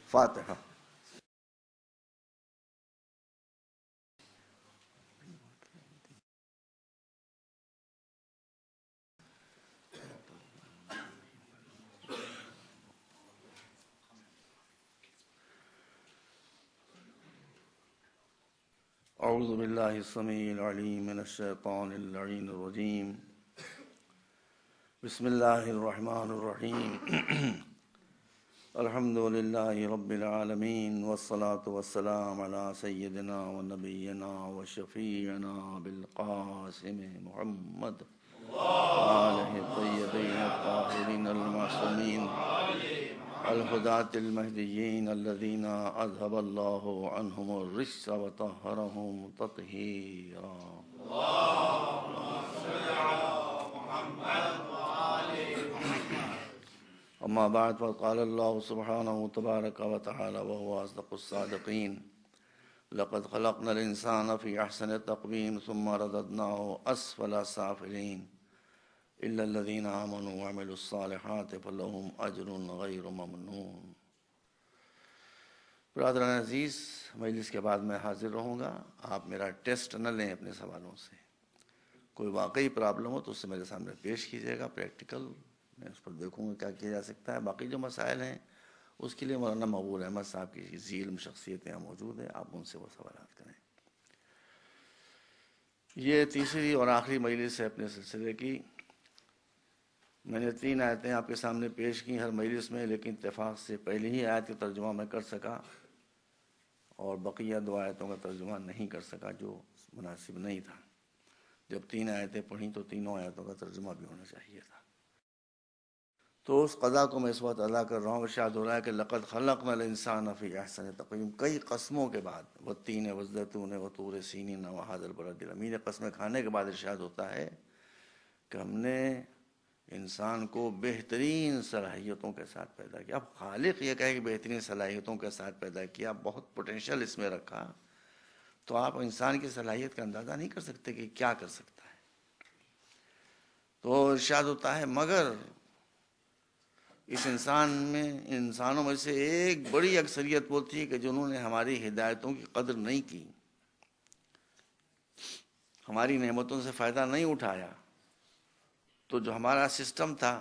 فاتحہ۔ اعوذ باللہ السمیع العلیم من الشیطان اللعین الرجیم، بسم اللہ الرحمن الرحیم، الحمد للہ رب العالمین، والصلاة والسلام علی سیدنا و نبینا و شفیعنا بالقاسم محمد آلہ الطیبین الطاہرین المعصومین الہداة المہدیین الذین اذہب اللہ عنہم الرجس وطہرہم تطہیرا۔ اما بعد فقال اللہ سبحانہ تبارک و تعالی وهو اصدق الصادقین، لقد خلقنا الانسان فی احسن تقویم ثم رددناه اسفل سافلین الا الذین آمنوا وعملوا الصالحات فلهم اجر غیر ممنون۔ برادران عزیز، مجلس کے بعد میں حاضر رہوں گا، آپ میرا ٹیسٹ نہ لیں اپنے سوالوں سے، کوئی واقعی پرابلم ہو تو اس سے میرے سامنے پیش کیجیے گا، پریکٹیکل میں اس پر دیکھوں گا کیا کیا جا سکتا ہے۔ باقی جو مسائل ہیں اس کے لیے مولانا مقبول احمد صاحب کی ذی علم شخصیتیں موجود ہیں، آپ ان سے وہ سوالات کریں۔ یہ تیسری اور آخری مجلس ہے اپنے سلسلے کی۔ میں نے 3 آیتیں آپ کے سامنے پیش کی ہر مجلس میں، لیکن اتفاق سے پہلی ہی آیت کا ترجمہ میں کر سکا اور بقیہ 2 آیتوں کا ترجمہ نہیں کر سکا، جو مناسب نہیں تھا۔ جب 3 آیتیں پڑھیں تو تینوں آیتوں کا ترجمہ بھی ہونا چاہیے تھا۔ تو اس قضا کو میں اس وقت ادا کر رہا ہوں۔ ارشاد ہو رہا ہے کہ لقد خلقنا الانسان فی احسن تقویم، کئی قسموں کے بعد، والتین والزیتون وطور سینین وہذا البلد الامین، قسمیں کھانے کے بعد ارشاد ہوتا ہے کہ ہم نے انسان کو بہترین صلاحیتوں کے ساتھ پیدا کیا۔ اب خالق یہ کہے کہ بہترین صلاحیتوں کے ساتھ پیدا کیا، بہت پوٹینشل اس میں رکھا، تو آپ انسان کی صلاحیت کا اندازہ نہیں کر سکتے کہ کیا کر سکتا ہے۔ تو ارشاد ہوتا ہے مگر اس انسانوں میں سے ایک بڑی اکثریت وہ تھی کہ جنہوں نے ہماری ہدایتوں کی قدر نہیں کی، ہماری نعمتوں سے فائدہ نہیں اٹھایا، تو جو ہمارا سسٹم تھا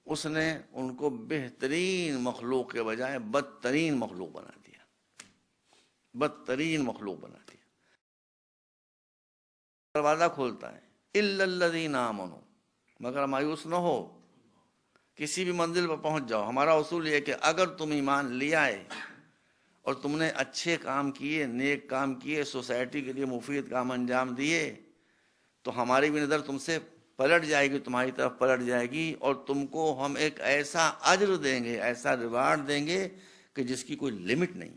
اس نے ان کو بہترین مخلوق کے بجائے بدترین مخلوق بنا دیا، بدترین مخلوق بنا دیا۔ دروازہ کھولتا ہے الا الذین آمنوا، مگر مایوس نہ ہو، کسی بھی منزل پر پہنچ جاؤ۔ ہمارا اصول یہ ہے کہ اگر تم ایمان لے آئے اور تم نے اچھے کام کیے، نیک کام کیے، سوسائٹی کے لیے مفید کام انجام دیے، تو ہماری بھی نظر تم سے پلٹ جائے گی، تمہاری طرف پلٹ جائے گی، اور تم کو ہم ایک ایسا اجر دیں گے، ایسا ریوارڈ دیں گے کہ جس کی کوئی لمٹ نہیں۔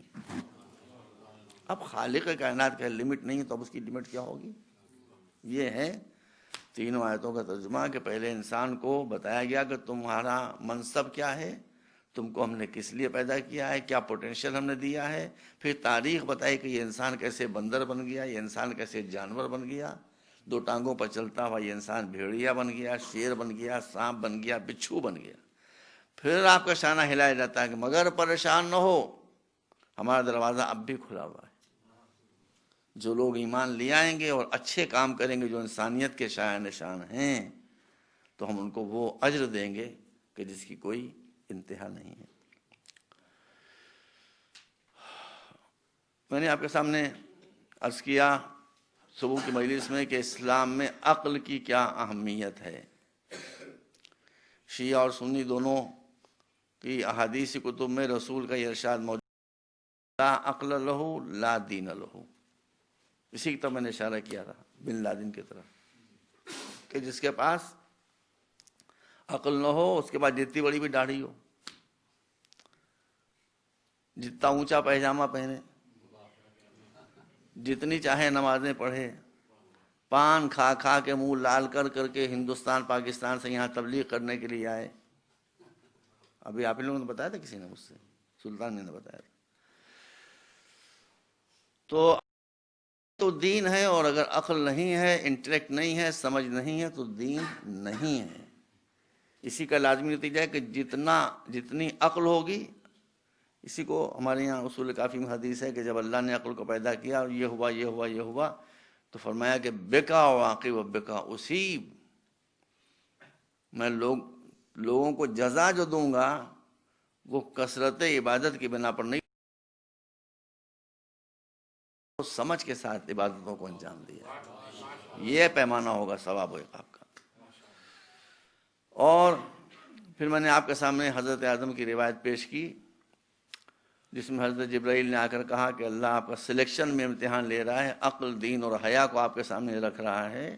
اب خالق کائنات کا لمٹ نہیں تو اب اس کی لمٹ کیا ہوگی؟ یہ ہے تینوں آیتوں کا ترجمہ کہ پہلے انسان کو بتایا گیا کہ تمہارا منصب کیا ہے، تم کو ہم نے کس لیے پیدا کیا ہے، کیا پوٹینشل ہم نے دیا ہے۔ پھر تاریخ بتائی کہ یہ انسان کیسے بندر بن گیا، یہ انسان کیسے جانور بن گیا، 2 ٹانگوں پر چلتا ہوا یہ انسان بھیڑیا بن گیا، شیر بن گیا، سانپ بن گیا، بچھو بن گیا۔ پھر آپ کا شانہ ہلایا جاتا ہے کہ مگر پریشان نہ ہو، ہمارا دروازہ اب بھی کھلا ہوا ہے۔ جو لوگ ایمان لے آئیں گے اور اچھے کام کریں گے، جو انسانیت کے شایان نشان ہیں، تو ہم ان کو وہ اجر دیں گے کہ جس کی کوئی انتہا نہیں ہے۔ میں نے آپ کے سامنے عرض کیا صبح کی مجلس میں کہ اسلام میں عقل کی کیا اہمیت ہے۔ شیعہ اور سنی دونوں کی احادیثی کتب میں رسول کا یہ ارشاد موجود، لا عقل لہو لا دین لہو۔ اسی کی طرف میں نے اشارہ کیا تھا، بن لادن کی طرف، کہ جس کے پاس عقل نہ ہو، اس کے پاس جتنی بڑی بھی داڑھی ہو، جتنا اونچا پیجامہ پہنے، جتنی چاہے نمازیں پڑھے، پان کھا کھا کے منہ لال کر کر کے ہندوستان پاکستان سے یہاں تبلیغ کرنے کے لیے آئے۔ ابھی آپ لوگوں نے بتایا تھا، کسی نے مجھ سے، سلطان نے بتایا تھا۔ تو دین ہے، اور اگر عقل نہیں ہے، انٹلیکٹ نہیں ہے، سمجھ نہیں ہے، تو دین نہیں ہے۔ اسی کا لازمی نتیجہ ہے کہ جتنی عقل ہوگی اسی کو ہمارے یہاں اصول کافی میں حدیث ہے کہ جب اللہ نے عقل کو پیدا کیا اور یہ ہوا یہ ہوا یہ ہوا تو فرمایا کہ بکا واقع و بکا اصیب، میں لوگوں کو جزا جو دوں گا وہ کثرت عبادت کی بنا پر نہیں، سمجھ کے ساتھ عبادتوں کو انجام دیا، یہ پیمانہ ہوگا ثواب و عقاب کا۔ اور پھر میں نے آپ کے سامنے حضرت آدم کی روایت پیش کی جس میں حضرت جبرائیل نے آ کر کہا کہ اللہ آپ کا سلیکشن میں امتحان لے رہا ہے، عقل، دین اور حیا کو آپ کے سامنے رکھ رہا ہے،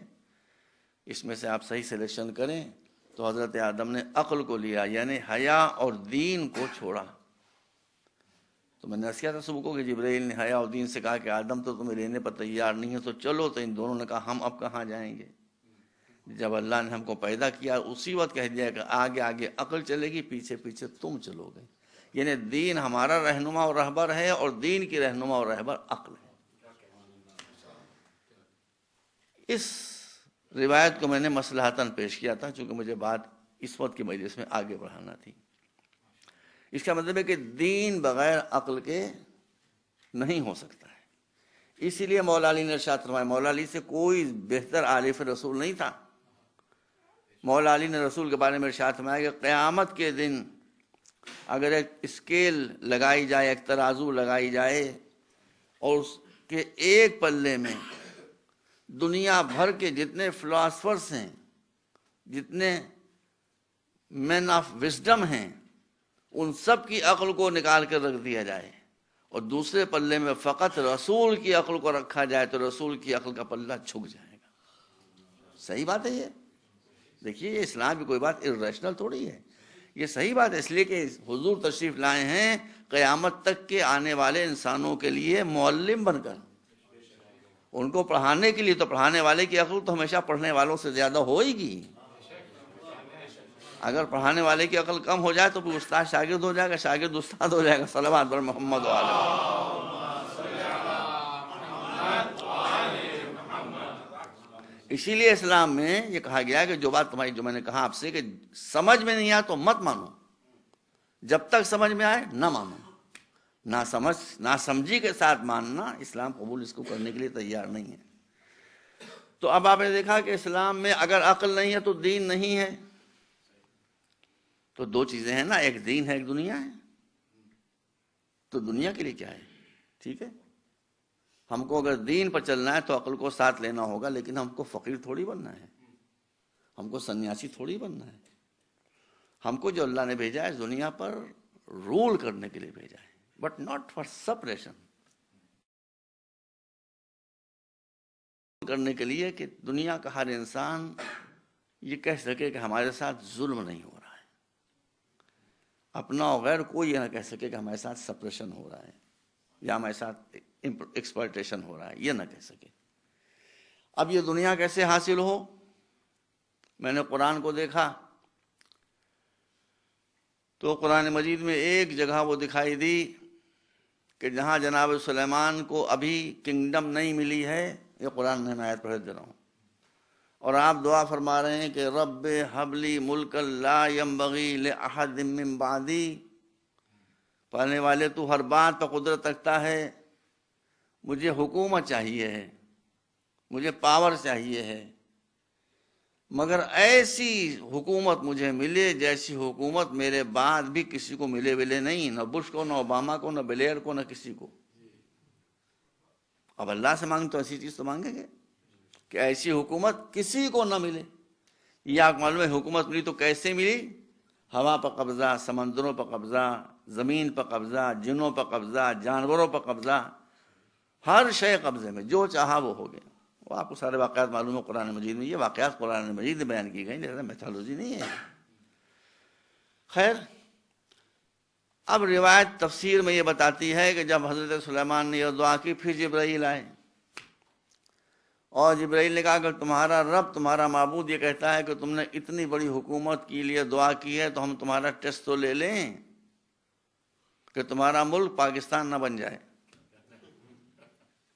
اس میں سے آپ صحیح سلیکشن کریں۔ تو حضرت آدم نے عقل کو لیا، یعنی حیا اور دین کو چھوڑا۔ تو میں نے عرض کیا تھا صبح کو کہ جبرائیل نے حیا اور دین سے کہا کہ آدم تو تمہیں لینے پر تیار نہیں ہے تو چلو، تو ان دونوں نے کہا ہم اب کہاں جائیں گے؟ جب اللہ نے ہم کو پیدا کیا اسی وقت کہہ دیا کہ آگے آگے عقل چلے گی، پیچھے پیچھے تم چلو گے، یعنی دین ہمارا رہنما اور رہبر ہے اور دین کی رہنما اور رہبر عقل ہے۔ اس روایت کو میں نے مصلحتاً پیش کیا تھا چونکہ مجھے بات اس وقت کی مجلس میں آگے بڑھانا تھی۔ اس کا مطلب ہے کہ دین بغیر عقل کے نہیں ہو سکتا ہے۔ اسی لیے مولا علی نے ارشاد فرمایا، مولا علی سے کوئی بہتر عارف رسول نہیں تھا۔ مولا علی نے رسول کے بارے میں ارشاد فرمایا کہ قیامت کے دن اگر ایک اسکیل لگائی جائے، ایک ترازو لگائی جائے اور اس کے ایک پلے میں دنیا بھر کے جتنے فلاسفرز ہیں، جتنے مین آف وزڈم ہیں، ان سب کی عقل کو نکال کر رکھ دیا جائے اور دوسرے پلے میں فقط رسول کی عقل کو رکھا جائے تو رسول کی عقل کا پلہ جھک جائے گا۔ صحیح بات ہے یہ، دیکھیے یہ اسلام کی کوئی بات irrational تھوڑی ہے، یہ صحیح بات ہے، اس لیے کہ حضور تشریف لائے ہیں قیامت تک کے آنے والے انسانوں کے لیے معلم بن کر، ان کو پڑھانے کے لیے۔ تو پڑھانے والے کی عقل تو ہمیشہ پڑھنے والوں سے زیادہ ہوئے گی۔ اگر پڑھانے والے کی عقل کم ہو جائے تو پھر استاد شاگرد ہو جائے گا، شاگرد استاد ہو جائے گا۔ صلوات بر محمد وعلی۔ اسی لیے اسلام میں یہ کہا گیا کہ جو بات تمہاری، جو میں نے کہا آپ سے کہ سمجھ میں نہیں آیا تو مت مانو، جب تک سمجھ میں آئے نہ مانو۔ نہ سمجھی کے ساتھ ماننا اسلام قبول اس کو کرنے کے لیے تیار نہیں ہے۔ تو اب آپ نے دیکھا کہ اسلام میں اگر عقل نہیں ہے تو دین نہیں ہے۔ تو دو چیزیں ہیں نا، ایک دین ہے ایک دنیا ہے۔ تو دنیا کے لیے کیا ہے؟ ٹھیک ہے، ہم کو اگر دین پر چلنا ہے تو عقل کو ساتھ لینا ہوگا، لیکن ہم کو فقیر تھوڑی بننا ہے، ہم کو سنیاسی تھوڑی بننا ہے۔ ہم کو جو اللہ نے بھیجا ہے اس دنیا پر رول کرنے کے لیے بھیجا ہے، بٹ ناٹ فار سپریشن، کرنے کے لیے کہ دنیا کا ہر انسان یہ کہہ سکے کہ ہمارے ساتھ ظلم نہیں ہو رہا ہے، اپنا اور غیر کوئی یہ نہ کہہ سکے کہ ہمارے ساتھ سپریشن ہو رہا ہے یا ہمارے ساتھ ایکسپلائٹیشن ہو رہا ہے، یہ نہ کہہ سکے۔ اب یہ دنیا کیسے حاصل ہو؟ میں نے قرآن کو دیکھا تو قرآن مجید میں ایک جگہ وہ دکھائی دی کہ جہاں جناب سلیمان کو ابھی کنگڈم نہیں ملی ہے، یہ قرآن میں آیت پڑھ دے رہا ہوں، اور آپ دعا فرما رہے ہیں کہ رب ہب لی ملک لا ینبغی لأحد من بعدی، پڑھنے والے تو ہر بات پر قدرت رکھتا ہے، مجھے حکومت چاہیے ہے، مجھے پاور چاہیے ہے، مگر ایسی حکومت مجھے ملے جیسی حکومت میرے بعد بھی کسی کو ملے نہیں، نہ بش کو، نہ اوباما کو، نہ بلیر کو، نہ کسی کو۔ اب اللہ سے مانگ تو ایسی چیز تو مانگیں گے کہ ایسی حکومت کسی کو نہ ملے۔ یہ آپ معلوم ہے حکومت ملی تو کیسے ملی؟ ہوا پر قبضہ، سمندروں پر قبضہ، زمین پر قبضہ، جنوں پر قبضہ، جانوروں پر قبضہ، ہر شے قبضے میں، جو چاہا وہ ہو گیا۔ وہ آپ کو سارے واقعات معلوم ہے قرآن مجید میں، یہ واقعات قرآن مجید میں بیان کی گئی، لیکن میتھالوجی نہیں ہے۔ خیر، اب روایت تفسیر میں یہ بتاتی ہے کہ جب حضرت سلیمان نے یہ دعا کی پھر جبرائیل آئے اور جبرائیل نے کہا کہ تمہارا رب، تمہارا معبود یہ کہتا ہے کہ تم نے اتنی بڑی حکومت کے لیے دعا کی ہے تو ہم تمہارا ٹیسٹ تو لے لیں کہ تمہارا ملک پاکستان نہ بن جائے۔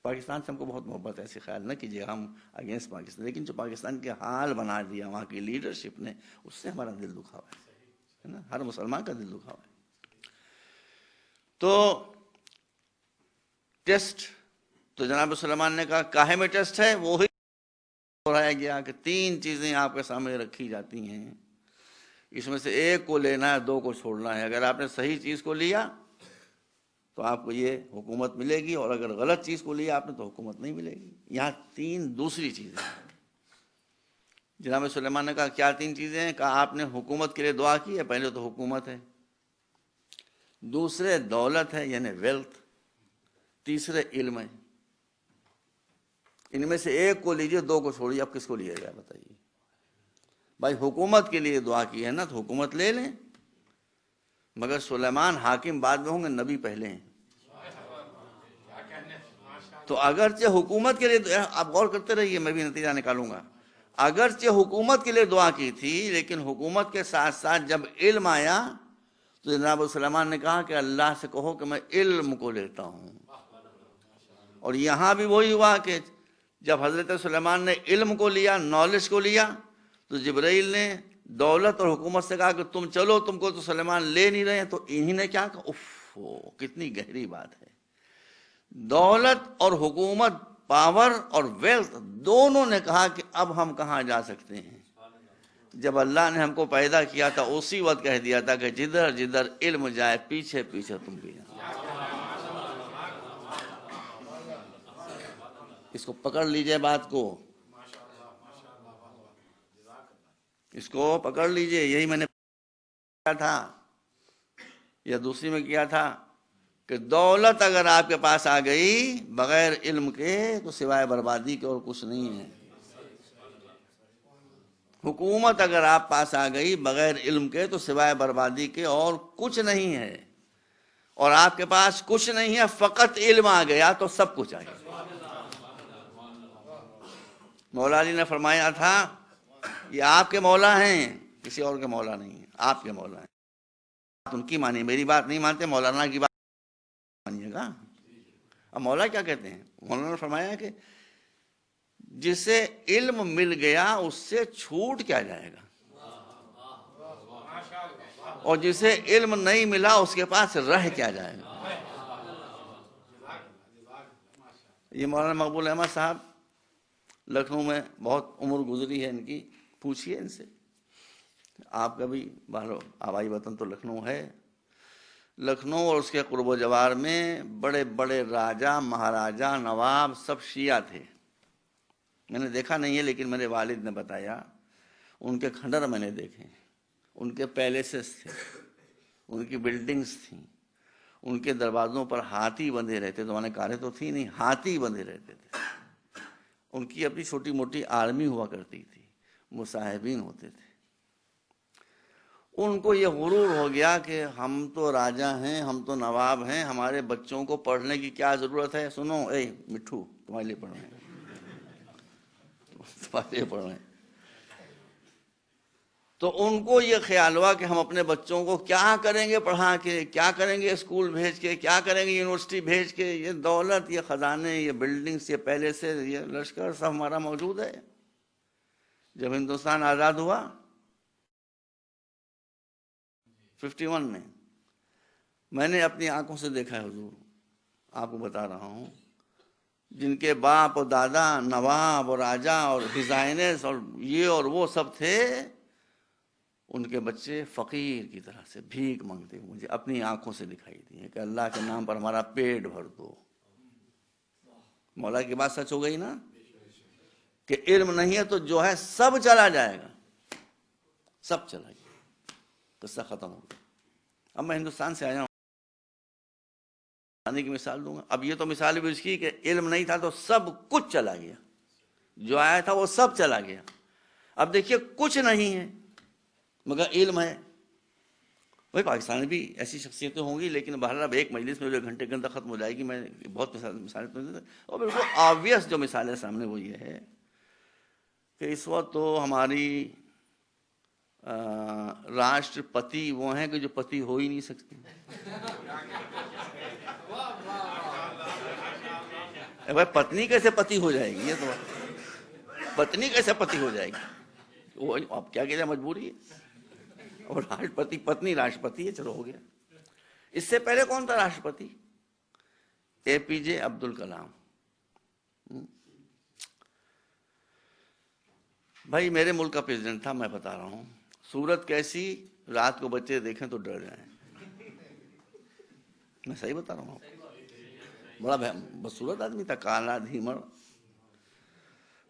پاکستان سے ہم کو بہت محبت ہے، ایسے خیال نہ کیجیے ہم اگینسٹ پاکستان، لیکن جو پاکستان کے حال بنا دیا وہاں کی لیڈرشپ نے، اس سے ہمارا دل دکھا ہوا ہے نا، ہر مسلمان کا دل دکھا ہوا ہے۔ تو ٹیسٹ تو جناب سلیمان نے کہا کاہے میں ٹیسٹ ہے؟ وہی دہرایا گیا کہ 3 چیزیں آپ کے سامنے رکھی جاتی ہیں، اس میں سے ایک کو لینا ہے، 2 کو چھوڑنا ہے۔ اگر آپ نے صحیح چیز کو لیا تو آپ کو یہ حکومت ملے گی، اور اگر غلط چیز کو لیا آپ نے تو حکومت نہیں ملے گی۔ یہاں 3 دوسری چیزیں ہیں۔ جناب سلیمان نے کہا کیا 3 چیزیں ہیں؟ کہا آپ نے حکومت کے لیے دعا کی ہے، پہلے تو حکومت ہے، دوسرے دولت ہے یعنی ویلتھ، تیسرے علم ہے۔ ان میں سے ایک کو لیجئے، 2 کو چھوڑیے، اب کس کو لیا جائے بتائیے؟ بھائی حکومت کے لیے دعا کی ہے نا تو حکومت لے لیں، مگر سلیمان حاکم بعد میں ہوں گے، نبی پہلے ہیں۔ تو اگرچہ حکومت کے لیے، آپ غور کرتے رہیے میں بھی نتیجہ نکالوں گا، اگرچہ حکومت کے لیے دعا کی تھی لیکن حکومت کے ساتھ ساتھ جب علم آیا تو جناب سلیمان نے کہا کہ اللہ سے کہو کہ میں علم کو لیتا ہوں۔ اور یہاں بھی وہی ہوا کہ جب حضرت سلیمان نے علم کو لیا، نالج کو لیا، تو جبرائیل نے دولت اور حکومت سے کہا کہ تم چلو، تم کو تو سلیمان لے نہیں رہے ہیں۔ تو انہی نے کیا کہا، کتنی گہری بات ہے۔ دولت اور حکومت، پاور اور ویلتھ، دونوں نے کہا کہ اب ہم کہاں جا سکتے ہیں۔ جب اللہ نے ہم کو پیدا کیا تھا اسی وقت کہہ دیا تھا کہ جدھر جدھر علم جائے پیچھے پیچھے تم بھی جاؤ۔ اس کو پکڑ لیجئے، بات کو اس کو پکڑ لیجئے۔ یہی میں نے کیا تھا یا دوسری میں کیا تھا کہ دولت اگر آپ کے پاس آ گئی بغیر علم کے تو سوائے بربادی کے اور کچھ نہیں ہے۔ حکومت اگر آپ پاس آ گئی بغیر علم کے تو سوائے بربادی کے اور کچھ نہیں ہے۔ اور آپ کے پاس کچھ نہیں ہے، فقط علم آ گیا تو سب کچھ آ گیا۔ مولا علی نے فرمایا تھا یہ آپ کے مولا ہیں، کسی اور کے مولا نہیں ہیں، آپ کے مولا ہیں۔ ان کی مانی، میری بات نہیں مانتے، مولانا کی بات مانیے گا۔ اب مولا کیا کہتے ہیں؟ مولانا نے فرمایا کہ جسے علم مل گیا اس سے چھوٹ کیا جائے گا، اور جسے علم نہیں ملا اس کے پاس رہ کیا جائے گا۔ یہ مولانا مقبول احمد صاحب لکھنؤ میں بہت عمر گزری ہے ان کی، پوچھئے ان سے۔ آپ کا بھی باہر آبائی وطن تو لکھنؤ ہے۔ لکھنؤ اور اس کے قرب و جوار میں بڑے بڑے راجہ، مہاراجہ، نواب سب شیعہ تھے۔ میں نے دیکھا نہیں ہے لیکن میرے والد نے بتایا، ان کے کھنڈر میں نے دیکھے، ان کے پیلیسز تھے، ان کی بلڈنگز تھیں، ان کے دروازوں پر ہاتھی بندھے رہتے، زمانے کاریں تو تھی نہیں، ہاتھی بندھے رہتے تھے۔ ان کی اپنی چھوٹی موٹی آرمی ہوا کرتی تھی، مصاحبین ہوتے تھے۔ ان کو یہ غرور ہو گیا کہ ہم تو راجہ ہیں، ہم تو نواب ہیں، ہمارے بچوں کو پڑھنے کی کیا ضرورت ہے؟ سنو اے مٹھو، تمہارے لیے پڑھ رہے ہیں، تمہارے لیے پڑھ رہے ہیں۔ تو ان کو یہ خیال ہوا کہ ہم اپنے بچوں کو کیا کریں گے پڑھا کے، کیا کریں گے اسکول بھیج کے، کیا کریں گے یونیورسٹی بھیج کے، یہ دولت، یہ خزانے، یہ بلڈنگز، یہ پیلیسز، یہ لشکر سب ہمارا موجود ہے۔ جب ہندوستان آزاد ہوا 51 میں، میں نے اپنی آنکھوں سے دیکھا ہے حضور، آپ کو بتا رہا ہوں، جن کے باپ اور دادا نواب اور راجہ اور ڈیزائنرز اور یہ اور وہ سب تھے، ان کے بچے فقیر کی طرح سے بھیک مانگتے، مجھے اپنی آنکھوں سے دکھائی دی کہ اللہ کے نام پر ہمارا پیٹ بھر دو۔ مولا کی بات سچ ہو گئی نا کہ علم نہیں ہے تو جو ہے سب چلا جائے گا، سب چلا گیا، قصہ ختم ہو گیا۔ اب میں ہندوستان سے آیا ہوں، کی مثال دوں گا۔ اب یہ تو مثال بھی اس کی کہ علم نہیں تھا تو سب کچھ چلا گیا، جو آیا تھا وہ سب چلا گیا۔ اب دیکھیے کچھ نہیں ہے مگر علم ہے۔ وہی پاکستان میں بھی ایسی شخصیتیں ہوں گی، لیکن بہرحال اب ایک مجلس میں جو گھنٹے کے اندر ختم ہو جائے گی، میں بہت مثالیں، اور بالکل آبویس جو مثال ہے سامنے وہ یہ ہے کہ اس وقت تو ہماری راشٹرپتی وہ ہیں کہ جو پتی ہو ہی نہیں سکتے۔ بھائی پتنی کیسے پتی ہو جائے گی؟ یہ تو پتنی کیسے پتی ہو جائے گی؟ وہ اب کیا کہتے ہیں، مجبوری ہے۔ اور راشٹرپتی پتنی راشٹرپتی ہے، چلو ہو گیا۔ اس سے پہلے کون تھا راشٹرپتی؟ اے پی جے عبد الکلام. بھائی میرے ملک کا پریزیڈنٹ تھا، میں بتا رہا ہوں. صورت کیسی، رات کو بچے دیکھیں تو ڈر جائیں. میں صحیح بتا رہا ہوں. بڑا بدصورت آدمی تھا، کالا دھیمڑ.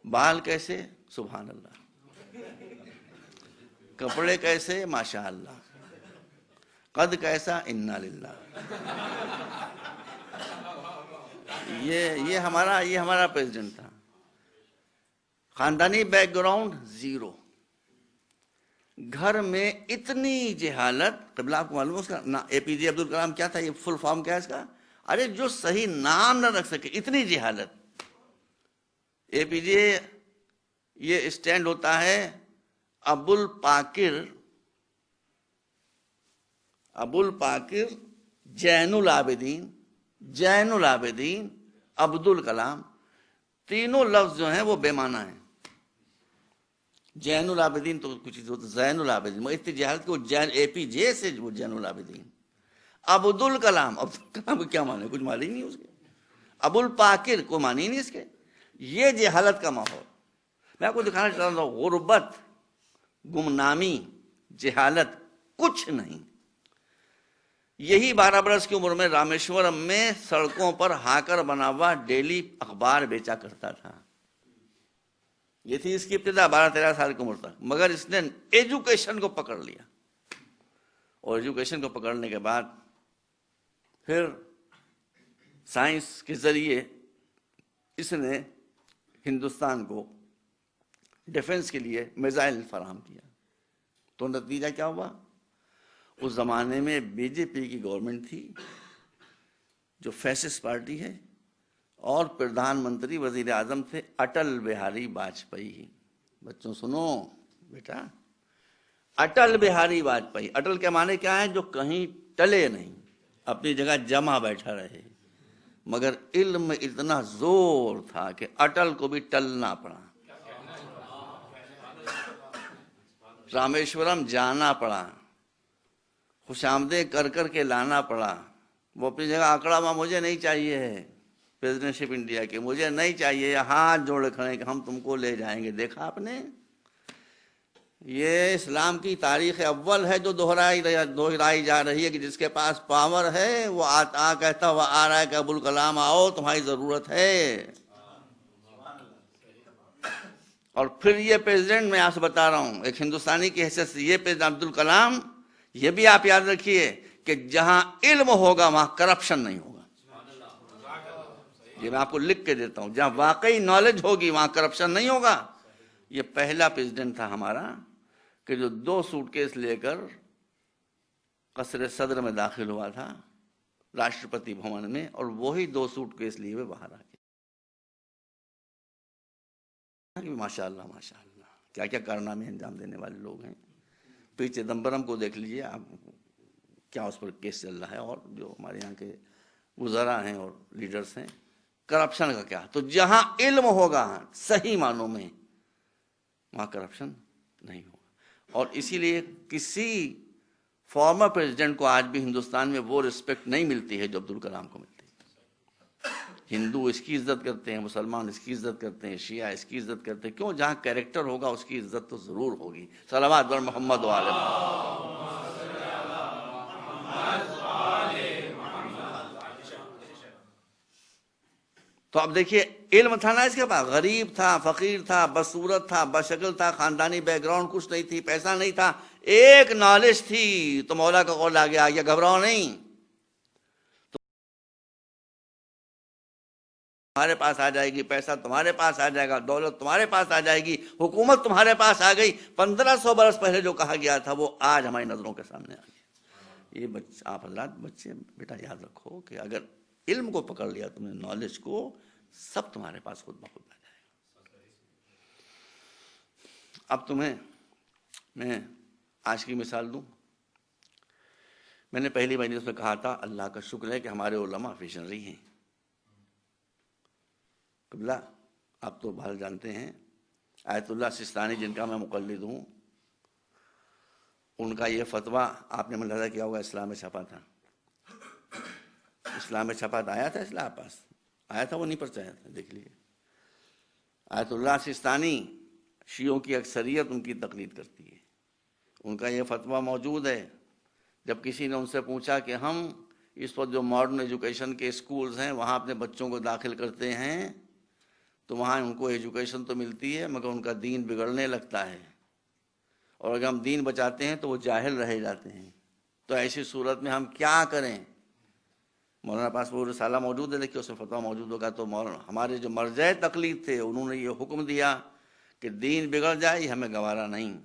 بال کیسے، سبحان اللہ. کپڑے کیسے، ماشاء اللہ. قد کیسا، انا للہ. یہ ہمارا پریزیڈنٹ تھا. خاندانی بیک گراؤنڈ زیرو. گھر میں اتنی جہالت. قبلہ آپ کو معلوم ہے اس کا اے پی جے عبد الکلام کیا تھا؟ یہ فل فارم کیا ہے اس کا؟ ارے جو صحیح نام نہ رکھ سکے، اتنی جہالت. اے پی جے یہ اسٹینڈ ہوتا ہے ابو الپاکر جین العابدین عبد الکلام. تینوں لفظ جو ہیں وہ بے معنی ہیں. جین العابدین تو کچھ چیز ہوتا، زین العابدین اتنی جہالت کہ وہ جین، اے پی جے سے وہ جین العابدین. عبد الکلام کو کیا معنی؟ کچھ معنی نہیں اس کے. ابو الپاکر کو معنی نہیں اس کے. یہ جہالت کا ماحول. میں آپ کو دکھانا چاہتا ہوں، غربت، گمنامی، جہالت کچھ نہیں. یہی 12 برس کی عمر میں رامیشورم میں سڑکوں پر ہاکر بنا ہوا ڈیلی اخبار بیچا کرتا تھا. یہ تھی اس کی ابتدا 12-13 سال کی عمر تک. مگر اس نے ایجوکیشن کو پکڑ لیا، اور ایجوکیشن کو پکڑنے کے بعد پھر سائنس کے ذریعے اس نے ہندوستان کو ڈیفنس کے لیے میزائل فراہم کیا. تو نتیجہ کیا ہوا؟ اس زمانے میں بی جے پی کی گورنمنٹ تھی جو فیسسٹ پارٹی ہے، اور پردھان منتری وزیر اعظم تھے اٹل بہاری واجپئی. بچوں سنو بیٹا، اٹل بہاری واجپئی. اٹل کے معنی کیا ہے؟ جو کہیں ٹلے نہیں، اپنی جگہ جمع بیٹھا رہے. مگر علم میں اتنا زور تھا کہ اٹل کو بھی ٹلنا پڑا، رامیشورم جانا پڑا، خوش آمدیں کر کر کے لانا پڑا. وہ اپنی جگہ آکڑا ہوا مجھے نہیں چاہیے ہے پریزیڈنٹ شپ انڈیا کے، مجھے نہیں چاہیے، ہاتھ جوڑے کھڑے کہ ہم تم کو لے جائیں گے. دیکھا آپ نے؟ یہ اسلام کی تاریخ اول ہے جو دہرائی جا رہی ہے کہ جس کے پاس پاور ہے وہ کہتا ہوا آ رہا ہے کہ ابو الکلام آؤ، تمہاری ضرورت ہے. اور پھر یہ پریزیڈنٹ، میں آپ سے بتا رہا ہوں ایک ہندوستانی کی حیثیت سے، یہ پریزیڈنٹ عبد الکلام، یہ بھی آپ یاد رکھیے کہ جہاں علم ہوگا وہاں کرپشن نہیں ہوگا. یہ میں آپ کو لکھ کے دیتا ہوں، جہاں واقعی نالج ہوگی وہاں کرپشن نہیں ہوگا. یہ پہلا پریزیڈنٹ تھا ہمارا کہ جو 2 سوٹ کیس لے کر قصر صدر میں داخل ہوا تھا، راشٹرپتی بھون میں، اور وہی 2 سوٹ کیس لیے ہوئے باہر آ گئے. ماشاء اللہ ماشاء اللہ، کیا کیا کارنامے انجام دینے والے لوگ ہیں. پی چدمبرم کو دیکھ لیجیے آپ، کیا اس پر کیس چل رہا ہے، اور جو ہمارے یہاں کے وزراء ہیں اور لیڈرز ہیں. کرپشن کا کیا؟ تو جہاں علم ہوگا صحیح معنوں میں وہاں کرپشن نہیں ہوگا. اور اسی لیے کسی فارمر پریزیڈنٹ کو آج بھی ہندوستان میں وہ رسپیکٹ نہیں ملتی ہے جو عبد الکلام کو ملتی ہے. ہندو اس کی عزت کرتے ہیں، مسلمان اس کی عزت کرتے ہیں، شیعہ اس کی عزت کرتے ہیں. کیوں؟ جہاں کیریکٹر ہوگا اس کی عزت تو ضرور ہوگی. صلوات بر محمد و آل محمد. تو اب دیکھیے، علم تھا نا اس کے پاس، غریب تھا، فقیر تھا، بدصورت تھا، بشکل تھا، خاندانی بیک گراؤنڈ کچھ نہیں تھی، پیسہ نہیں تھا، ایک نالج تھی. تو مولا کا قول آ گیا، گھبراؤ نہیں، تمہارے پاس آ جائے گی، پیسہ تمہارے پاس آ جائے گا، دولت تمہارے پاس آ جائے گی، حکومت تمہارے پاس آ گئی. 1500 برس پہلے جو کہا گیا تھا وہ آج ہماری نظروں کے سامنے آ گیا. یہ آپ حضرات بچے بیٹا یاد رکھو کہ اگر علم کو پکڑ لیا تم نے، نالج کو، سب تمہارے پاس خود بخود آ جائے گا. اب تمہیں میں آج کی مثال دوں. میں نے پہلی مجلس میں کہا تھا اللہ کا شکر ہے کہ ہمارے علماء ویژنری ہیں. قبلہ آپ تو بھال جانتے ہیں، آیت اللہ سستانی جن کا میں مقلد ہوں، ان کا یہ فتویٰ آپ نے ملاحظہ کیا ہوگا اسلام میں چھپا تھا. اسلام میں چھپا تھا، آیا تھا اسلام پاس آیا تھا، وہ نہیں پرچایا تھا، دیکھ لیے۔ آیت اللہ سستانی، شیعوں کی اکثریت ان کی تقلید کرتی ہے، ان کا یہ فتویٰ موجود ہے۔ جب کسی نے ان سے پوچھا کہ ہم اس وقت جو ماڈرن ایجوکیشن کے اسکولز ہیں وہاں اپنے بچوں کو داخل کرتے ہیں تو وہاں ان کو ایجوکیشن تو ملتی ہے مگر ان کا دین بگڑنے لگتا ہے، اور اگر ہم دین بچاتے ہیں تو وہ جاہل رہ جاتے ہیں، تو ایسی صورت میں ہم کیا کریں؟ مولانا پاس وہ رسالہ موجود ہے، دیکھیے اس میں فتویٰ موجود ہوگا۔ تو ہمارے جو مرجع تقلید تھے انہوں نے یہ حکم دیا کہ دین بگڑ جائے یہ ہمیں گوارا نہیں،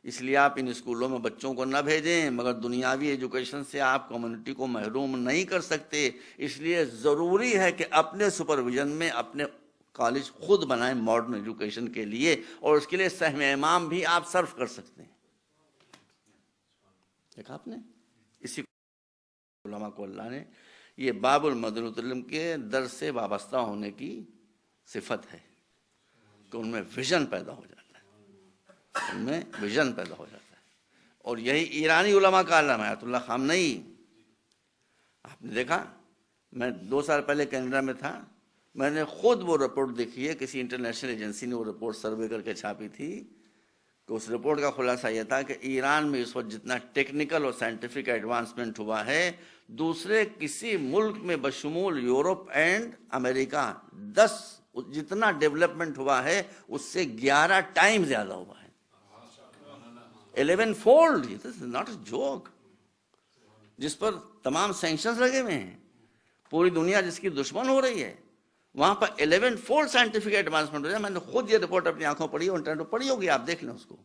اس لیے آپ ان اسکولوں میں بچوں کو نہ بھیجیں، مگر دنیاوی ایجوکیشن سے آپ کمیونٹی کو محروم نہیں کر سکتے، اس لیے ضروری ہے کہ اپنے سپرویژن میں اپنے کالج خود بنائیں ماڈرن ایجوکیشن کے لیے، اور اس کے لیے سہم امام بھی آپ صرف کر سکتے ہیں۔ دیکھا آپ نے، اسی علماء کو اللہ نے یہ باب المدینۃ العلم کے درس سے وابستہ ہونے کی صفت ہے کہ ان میں ویژن پیدا ہو جاتا ہے، ان میں ویژن پیدا ہو جاتا ہے۔ اور یہی ایرانی علماء کا علم ہے، آیت اللہ خامنئی۔ آپ نے دیکھا، میں 2 سال پہلے کینیڈا میں تھا، میں نے خود وہ رپورٹ دیکھی ہے، کسی انٹرنیشنل ایجنسی نے وہ رپورٹ سروے کر کے چھاپی تھی، کہ اس رپورٹ کا خلاصہ یہ تھا کہ ایران میں اس وقت جتنا ٹیکنیکل اور سائنٹیفک ایڈوانسمنٹ ہوا ہے دوسرے کسی ملک میں بشمول یورپ اینڈ امریکہ 10 جتنا ڈیولپمنٹ ہوا ہے اس سے 11 ٹائم زیادہ ہوا ہے، 11 fold. This is not a joke, جس پر تمام سینکشنز لگے ہوئے ہیں، پوری دنیا جس کی دشمن ہو رہی ہے، وہاں پر 11 فولڈ سائنٹیفک ایڈوانسمنٹ ہو جائے۔ میں نے خود یہ رپورٹ اپنی آنکھوں پڑھی، انٹرنیٹ پر پڑھی ہوگی، آپ دیکھ لیں اس کو۔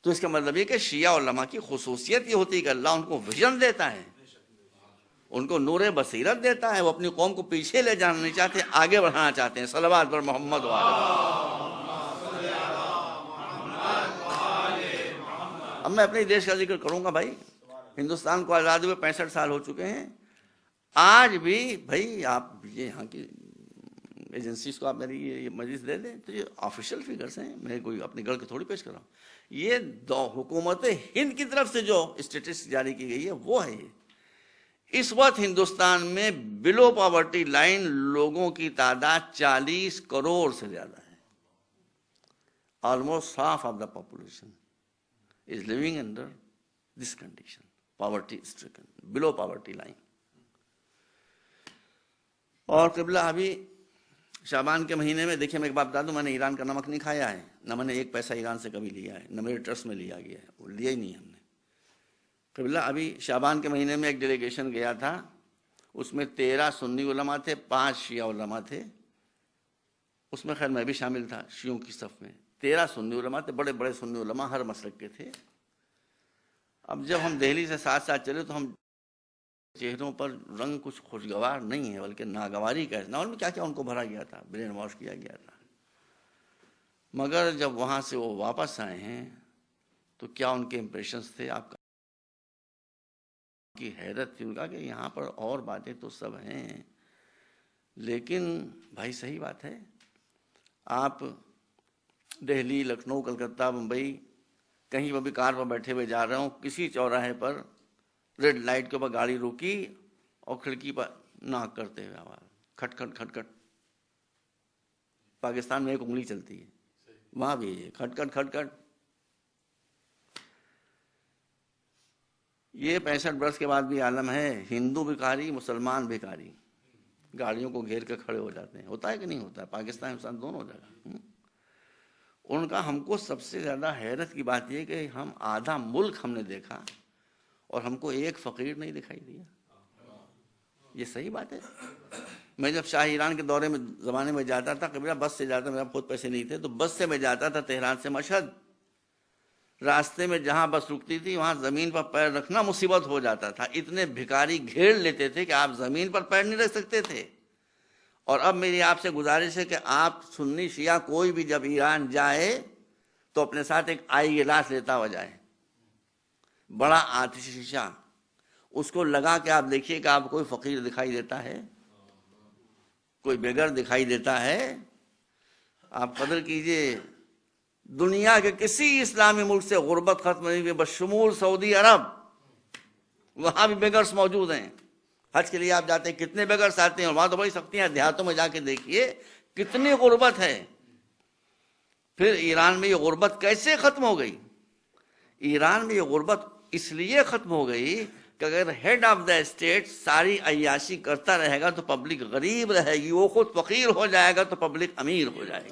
تو اس کا مطلب یہ کہ شیعہ علماء کی خصوصیت یہ ہوتی ہے کہ اللہ ان کو ویژن دیتا ہے، ان کو نور بصیرت دیتا ہے، وہ اپنی قوم کو پیچھے لے جانا نہیں چاہتے، آگے بڑھانا چاہتے ہیں۔ صلوات پر محمد وعلی۔ اب میں اپنے دیش کا ذکر کروں گا بھائی، ہندوستان کو آزاد ہوئے 65 سال ہو چکے ہیں، آج بھی بھائی آپ یہ یہاں کی ایجنسیز کو آپ میری یہ مجلس دے دیں تو یہ آفیشیل فگرز ہیں، میں کوئی اپنی گڑھ کے تھوڑی پیش کر رہا ہوں، یہ حکومت ہند کی طرف سے جو اسٹیٹسٹک جاری کی گئی ہے وہ ہے یہ۔ اس وقت ہندوستان میں بلو پاورٹی لائن لوگوں کی تعداد 40 کروڑ سے زیادہ ہے، almost half of the population is living under this condition, poverty stricken, below poverty line۔ اور قبلہ ابھی شعبان کے مہینے میں دیکھیے، میں ایک بات بتا دوں، میں نے ایران کا نمک نہیں کھایا ہے، نہ میں نے 1 پیسہ ایران سے کبھی لیا ہے، نہ میرے ٹرسٹ میں لیا گیا ہے، وہ لیا ہی نہیں ہم نے۔ قبلہ ابھی شعبان کے مہینے میں ایک ڈیلیگیشن گیا تھا، اس میں 13 سنی علماء تھے، 5 شیعہ علماء تھے، اس میں خیر میں بھی شامل تھا شیعوں کی صف میں۔ 13 سنی علماء تھے، بڑے بڑے سنی علماء، ہر مسلک کے تھے۔ اب جب ہم دہلی سے ساتھ ساتھ چلے تو ہم چہروں پر رنگ کچھ خوشگوار نہیں ہے بلکہ ناگواری کا ہے، اور کیا کیا ان کو بھرا گیا تھا، برین واش کیا گیا تھا۔ مگر جب وہاں سے وہ واپس آئے ہیں تو کیا ان کے امپریشنز تھے، آپ کی حیرت تھی، ان کا کہ یہاں پر اور باتیں تو سب ہیں، لیکن بھائی صحیح بات ہے، آپ دہلی، لکھنؤ، کلکتہ، ممبئی کہیں پر بھی کار پر بیٹھے ہوئے جا رہے ہوں، کسی چوراہے پر ریڈ لائٹ کے اوپر گاڑی روکی اور کھڑکی پر ناک کرتے ہوئے آواز، کھٹ کھٹ کھٹ کھٹ۔ پاکستان میں 1 انگلی چلتی ہے، وہاں بھی ہے کھٹ کھٹ کھٹ کھٹ۔ یہ 65 برس کے بعد بھی عالم ہے، ہندو بھکاری، مسلمان بھکاری، گاڑیوں کو گھیر کے کھڑے ہو جاتے ہیں۔ ہوتا ہے کہ نہیں ہوتا ہے؟ پاکستان ہندوستان دونوں جگہ۔ ان کا ہم کو سب سے زیادہ حیرت کی بات یہ کہ ہم آدھا ملک ہم نے دیکھا اور ہم کو ایک فقیر نہیں دکھائی دیا۔ یہ صحیح بات ہے۔ میں جب شاہ ایران کے دورے میں زمانے میں جاتا تھا، قبلہ بس سے جاتا، میرا خود پیسے نہیں تھے تو بس سے میں جاتا تھا تہران سے مشہد، راستے میں جہاں بس رکتی تھی وہاں زمین پر پیر رکھنا مصیبت ہو جاتا تھا، اتنے بھکاری گھیر لیتے تھے کہ آپ زمین پر پیر نہیں رکھ سکتے تھے۔ اور اب میری آپ سے گزارش ہے کہ آپ سنی شیعہ کوئی بھی جب ایران جائے تو اپنے ساتھ ایک آئی گلاس لیتا ہوا جائے، بڑا آتش شیشہ، اس کو لگا کے آپ دیکھیے کہ آپ کوئی فقیر دکھائی دیتا ہے، کوئی بےگر دکھائی دیتا ہے؟ آپ قدر کیجئے، دنیا کے کسی اسلامی ملک سے غربت ختم نہیں ہوئی بشمول سعودی عرب، وہاں بھی بیگرز موجود ہیں۔ حج کے لیے آپ جاتے ہیں کتنے بیگرس آتے ہیں، اور وہاں تو بڑی سختیاں ہیں، دیہاتوں میں جا کے دیکھیے کتنی غربت ہے۔ پھر ایران میں یہ غربت کیسے ختم ہو گئی؟ ایران میں یہ غربت اس لیے ختم ہو گئی کہ اگر ہیڈ آف دا اسٹیٹ ساری عیاشی کرتا رہے گا تو پبلک غریب رہے گی، وہ خود فقیر ہو جائے گا تو پبلک امیر ہو جائے گی۔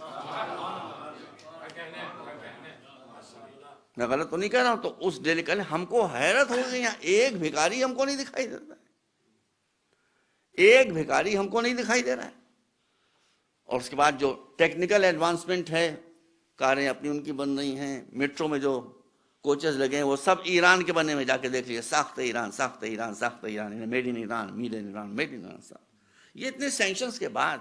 میں غلط تو نہیں کہہ رہا ہوں؟ تو اس ڈیلی کل ہم کو حیرت ہو گئی، یہاں ایک بھکاری ہم کو نہیں دکھائی دیتا ہے، ایک بھکاری ہم کو نہیں دکھائی دے رہا ہے۔ اور اس کے بعد جو ٹیکنیکل ایڈوانسمنٹ ہے، کاریں اپنی ان کی بن رہی ہیں، میٹرو میں جو کوچز لگے ہیں وہ سب ایران کے بنے میں، جا کے دیکھ لیجیے، ساخت ایران، ساخت ایران، ساخت Iran, made in Iran, made in Iran, made in Iran. یہ اتنے سینکشنز کے بعد،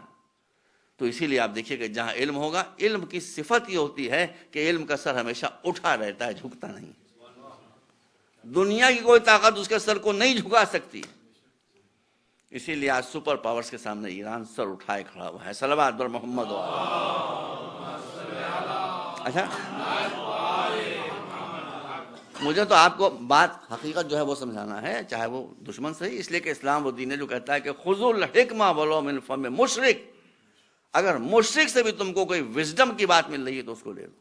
تو اسی لیے آپ دیکھیے کہ جہاں علم ہوگا، علم کی صفت یہ ہوتی ہے کہ علم کا سر ہمیشہ اٹھا رہتا ہے، جھکتا نہیں۔ دنیا کی کوئی طاقت اس کے سر کو نہیں جھکا سکتی، اسی لیے آج سپر پاورز کے سامنے ایران سر اٹھائے کھڑا ہوا ہے۔ صلوات بر محمد۔ اچھا، مجھے تو آپ کو بات حقیقت جو ہے وہ سمجھانا ہے، چاہے وہ دشمن صحیح، اس لیے کہ اسلام وہ دین ہے جو کہتا ہے کہ خذوا الحکمہ ولو من فم مشرک، اگر مشرک سے بھی تم کو کوئی وزڈم کی بات مل رہی ہے تو اس کو لے لو۔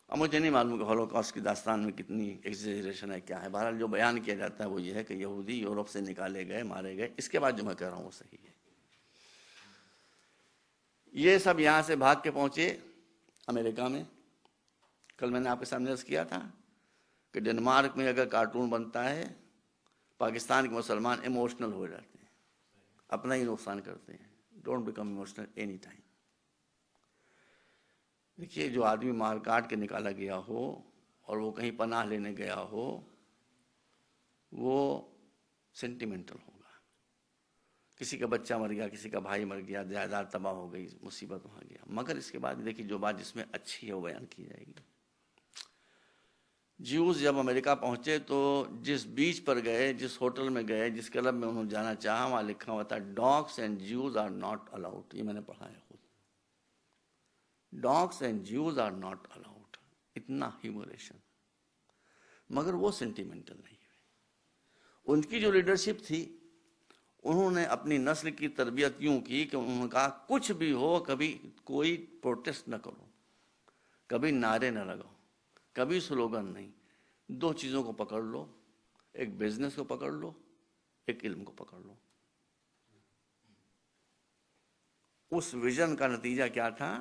اب مجھے نہیں معلوم کہ ہولوکاسٹ کی داستان میں کتنی ایگزیجریشن ہے، کیا ہے، بہرحال جو بیان کیا جاتا ہے وہ یہ ہے کہ یہودی یورپ سے نکالے گئے، مارے گئے، اس کے بعد جو میں کہہ رہا ہوں وہ صحیح ہے۔ یہ سب یہاں سے بھاگ کے پہنچے امریکہ میں۔ کل میں نے آپ کے سامنے عرض کیا تھا کہ ڈنمارک میں اگر کارٹون بنتا ہے، پاکستان کے مسلمان ایموشنل ہو جاتے ہیں، اپنا ہی نقصان کرتے ہیں۔ Don't become emotional any time. دیکھیے، جو آدمی مار کاٹ کے نکالا گیا ہو اور وہ کہیں پناہ لینے گیا ہو، وہ سینٹیمنٹل ہوگا۔ کسی کا بچہ مر گیا، کسی کا بھائی مر گیا، جائیداد تباہ ہو گئی، مصیبت وہاں گیا، مگر اس کے بعد دیکھیے جو بات جس میں اچھی ہے وہ بیان کی جائے گی۔ جیوز جب امریکہ پہنچے تو جس بیچ پر گئے، جس ہوٹل میں گئے، جس کلب میں انہوں جانا چاہا، وہاں لکھا ہوا تھا dogs and Jews are not allowed. یہ میں نے پڑھا ہے خود، dogs and Jews are not allowed. اتنا ہیومریشن، مگر وہ سینٹیمنٹل نہیں ہوئے۔ ان کی جو لیڈرشپ تھی، انہوں نے اپنی نسل کی تربیت یوں کی کہ انہوں نے کہا کچھ بھی ہو، کبھی کوئی پروٹیسٹ نہ کرو، کبھی نعرے نہ لگاؤ، کبھی سلوگن نہیں، دو چیزوں کو پکڑ لو، ایک بزنس کو پکڑ لو، ایک علم کو پکڑ لو۔ اس ویژن کا نتیجہ کیا تھا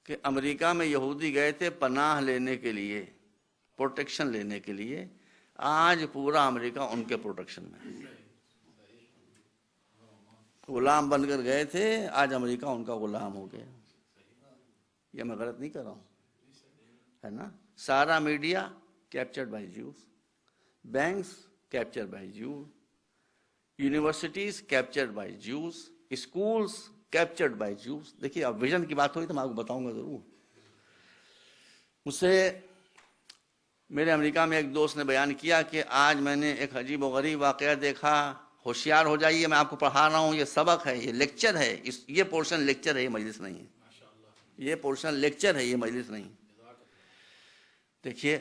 کہ امریکہ میں یہودی گئے تھے پناہ لینے کے لیے، پروٹیکشن لینے کے لیے، آج پورا امریکہ ان کے پروٹیکشن میں ہے۔ غلام بن کر گئے تھے، آج امریکہ ان کا غلام ہو گیا۔ یہ میں غلط نہیں کر رہا ہوں، ہے نا؟ سارا media captured by Jews, banks captured by Jews, universities captured by Jews, schools captured by Jews. دیکھیے، اب ویژن کی بات ہوئی تو میں آپ کو بتاؤں گا ضرور۔ مجھ سے میرے امریکہ میں ایک دوست نے بیان کیا کہ آج میں نے ایک عجیب و غریب واقعہ دیکھا، ہوشیار ہو جائیے، میں آپ کو پڑھا رہا ہوں، یہ سبق ہے، یہ لیکچر ہے، یہ پورشن لیکچر ہے، یہ مجلس نہیں ہے، یہ پورشن لیکچر ہے، یہ مجلس نہیں۔ دیکھیے،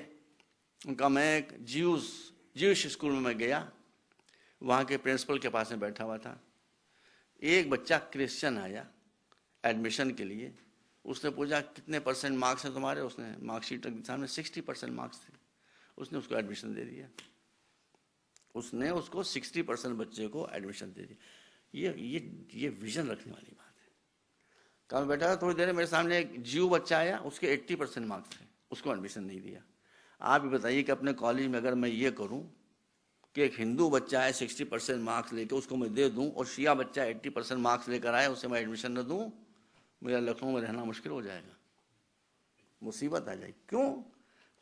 ان کا میں ایک جیوش اسکول میں گیا، وہاں کے پرنسپل کے پاس میں بیٹھا ہوا تھا۔ ایک بچہ کرسچن آیا ایڈمیشن کے لیے، اس نے پوچھا کتنے پرسنٹ مارکس ہیں تمہارے، اس نے مارک شیٹ سامنے 60% مارکس تھے، اس نے اس کو ایڈمیشن دے دیا، اس نے اس کو 60% بچے کو ایڈمیشن دے دیا۔ یہ ویژن رکھنے والی بات ہے۔ کہاں میں بیٹھا تھا، تھوڑی دیر میرے سامنے ایک جیو بچہ آیا، اس کے 80% مارکس تھے، اس کو ایڈمیشن نہیں دیا۔ آپ یہ بتائیے کہ اپنے کالج میں اگر میں یہ کروں کہ ایک ہندو بچہ ہے 60% مارکس لے کے اس کو میں دے دوں، اور شیعہ بچہ 80% مارکس لے کر آئے، اسے میں ایڈمیشن نہ دوں، میرا لکھنؤ میں رہنا مشکل ہو جائے گا، مصیبت آ جائے گی۔ کیوں؟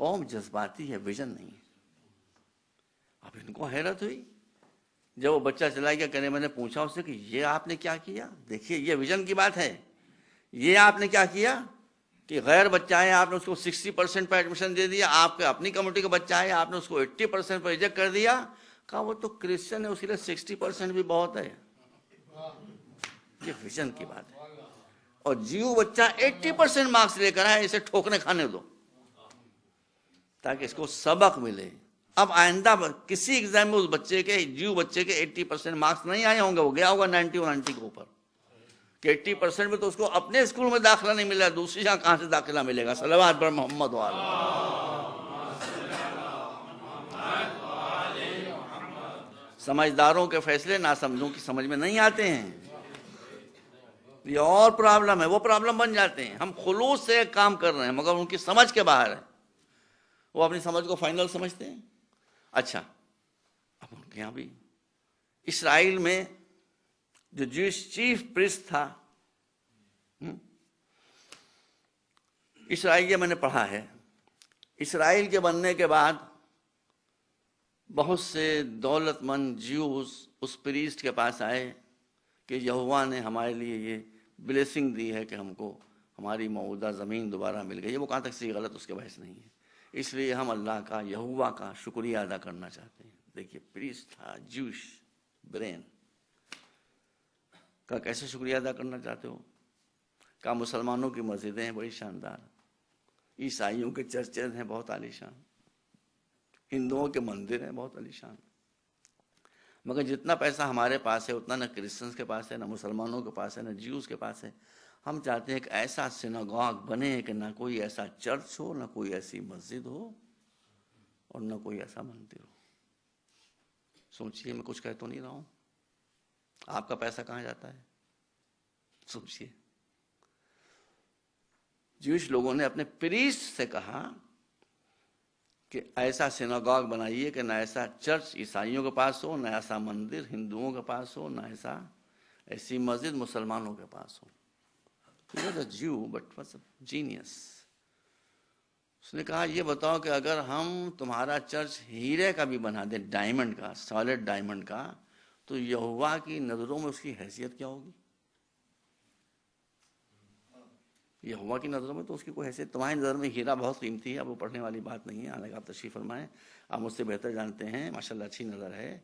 قوم جذباتی ہے، ویژن نہیں ہے۔ اب ان کو حیرت ہوئی جب وہ بچہ چلا گیا، کہنے میں نے پوچھا اس سے کہ یہ آپ نے کیا کیا؟ دیکھیے، یہ ویژن کی بات ہے۔ یہ آپ نے کیا کیا کہ غیر بچہ ہے، آپ نے اس کو 60% پر ایڈمیشن دے دیا، آپ کے اپنی کمیونٹی کا بچہ ہے، آپ نے اس کو 80% پر ریجیکٹ کر دیا۔ کہا وہ تو کرسچن ہے، اس کے لیے 60% بھی بہت ہے۔ یہ ویژن کی بات ہے۔ اور جیو بچہ 80% مارکس لے کر آئے، اسے ٹھوکنے کھانے دو تاکہ اس کو سبق ملے۔ اب آئندہ کسی ایگزام میں اس بچے کے جیو بچے کے 80% مارکس نہیں آئے ہوں گے، وہ گیا ہوگا 90 اور 90 کے اوپر، کہ 80% میں تو اس کو اپنے اسکول میں داخلہ نہیں ملا، دوسری جگہ کہاں سے داخلہ ملے گا؟ صلوات پر محمد وعلی۔ سمجھداروں کے فیصلے ناسمجھوں کی سمجھ میں نہیں آتے ہیں، یہ اور پرابلم ہے، وہ پرابلم بن جاتے ہیں۔ ہم خلوص سے ایک کام کر رہے ہیں مگر ان کی سمجھ کے باہر ہے، وہ اپنی سمجھ کو فائنل سمجھتے ہیں۔ اچھا، اب ان کے یہاں بھی اسرائیل میں جو جوش چیف پریسٹ تھا، اسرائیل، یہ میں نے پڑھا ہے، اسرائیل کے بننے کے بعد بہت سے دولت مند جیوز اس پریسٹ کے پاس آئے کہ یہوہ نے ہمارے لیے یہ بلیسنگ دی ہے کہ ہم کو ہماری موعودہ زمین دوبارہ مل گئی ہے، وہ کہاں تک صحیح غلط اس کے بحث نہیں ہے، اس لیے ہم اللہ کا، یہوہ کا شکریہ ادا کرنا چاہتے ہیں۔ دیکھیے، پریسٹ تھا، جوش برین کا کیسے شکریہ ادا کرنا چاہتے ہو؟ کہا مسلمانوں کی مسجدیں ہیں بڑی شاندار، عیسائیوں کے چرچز ہیں بہت عالیشان، ہندوؤں کے مندر ہیں بہت عالیشان، مگر جتنا پیسہ ہمارے پاس ہے اتنا نہ کرسچنس کے پاس ہے، نہ مسلمانوں کے پاس ہے، نہ جیوز کے پاس ہے۔ ہم چاہتے ہیں کہ ایسا سیناگوگ بنے کہ نہ کوئی ایسا چرچ ہو، نہ کوئی ایسی مسجد ہو، اور نہ کوئی ایسا مندر ہو۔ سوچئے، میں کچھ کہہ تو نہیں رہا ہوں، آپ کا پیسہ کہاں جاتا ہے؟ سوچئے۔ جوش لوگوں نے اپنے پریسٹ سے کہا کہ ایسا سیناگوگ بنائیے کہ نہ ایسا چرچ عیسائیوں کے پاس ہو، نہ ایسا مندر ہندوؤں کے پاس ہو، نہ ایسی مسجد مسلمانوں کے پاس ہو۔ He was a Jew, but was a genius. اس نے کہا یہ بتاؤ کہ اگر ہم تمہارا چرچ ہیرے کا بھی بنا دیں، ڈائمنڈ کا، سالڈ ڈائمنڈ کا، تو یہوہ کی نظروں میں اس کی حیثیت کیا ہوگی؟ یہوہ کی نظروں میں تو اس کی کوئی حیثیت، تمہاری نظر میں ہیرا بہت قیمتی ہے، اب وہ پڑھنے والی بات نہیں ہے، حالانکہ آپ تشریف فرمائیں، آپ مجھ سے بہتر جانتے ہیں، ماشاءاللہ اچھی نظر ہے،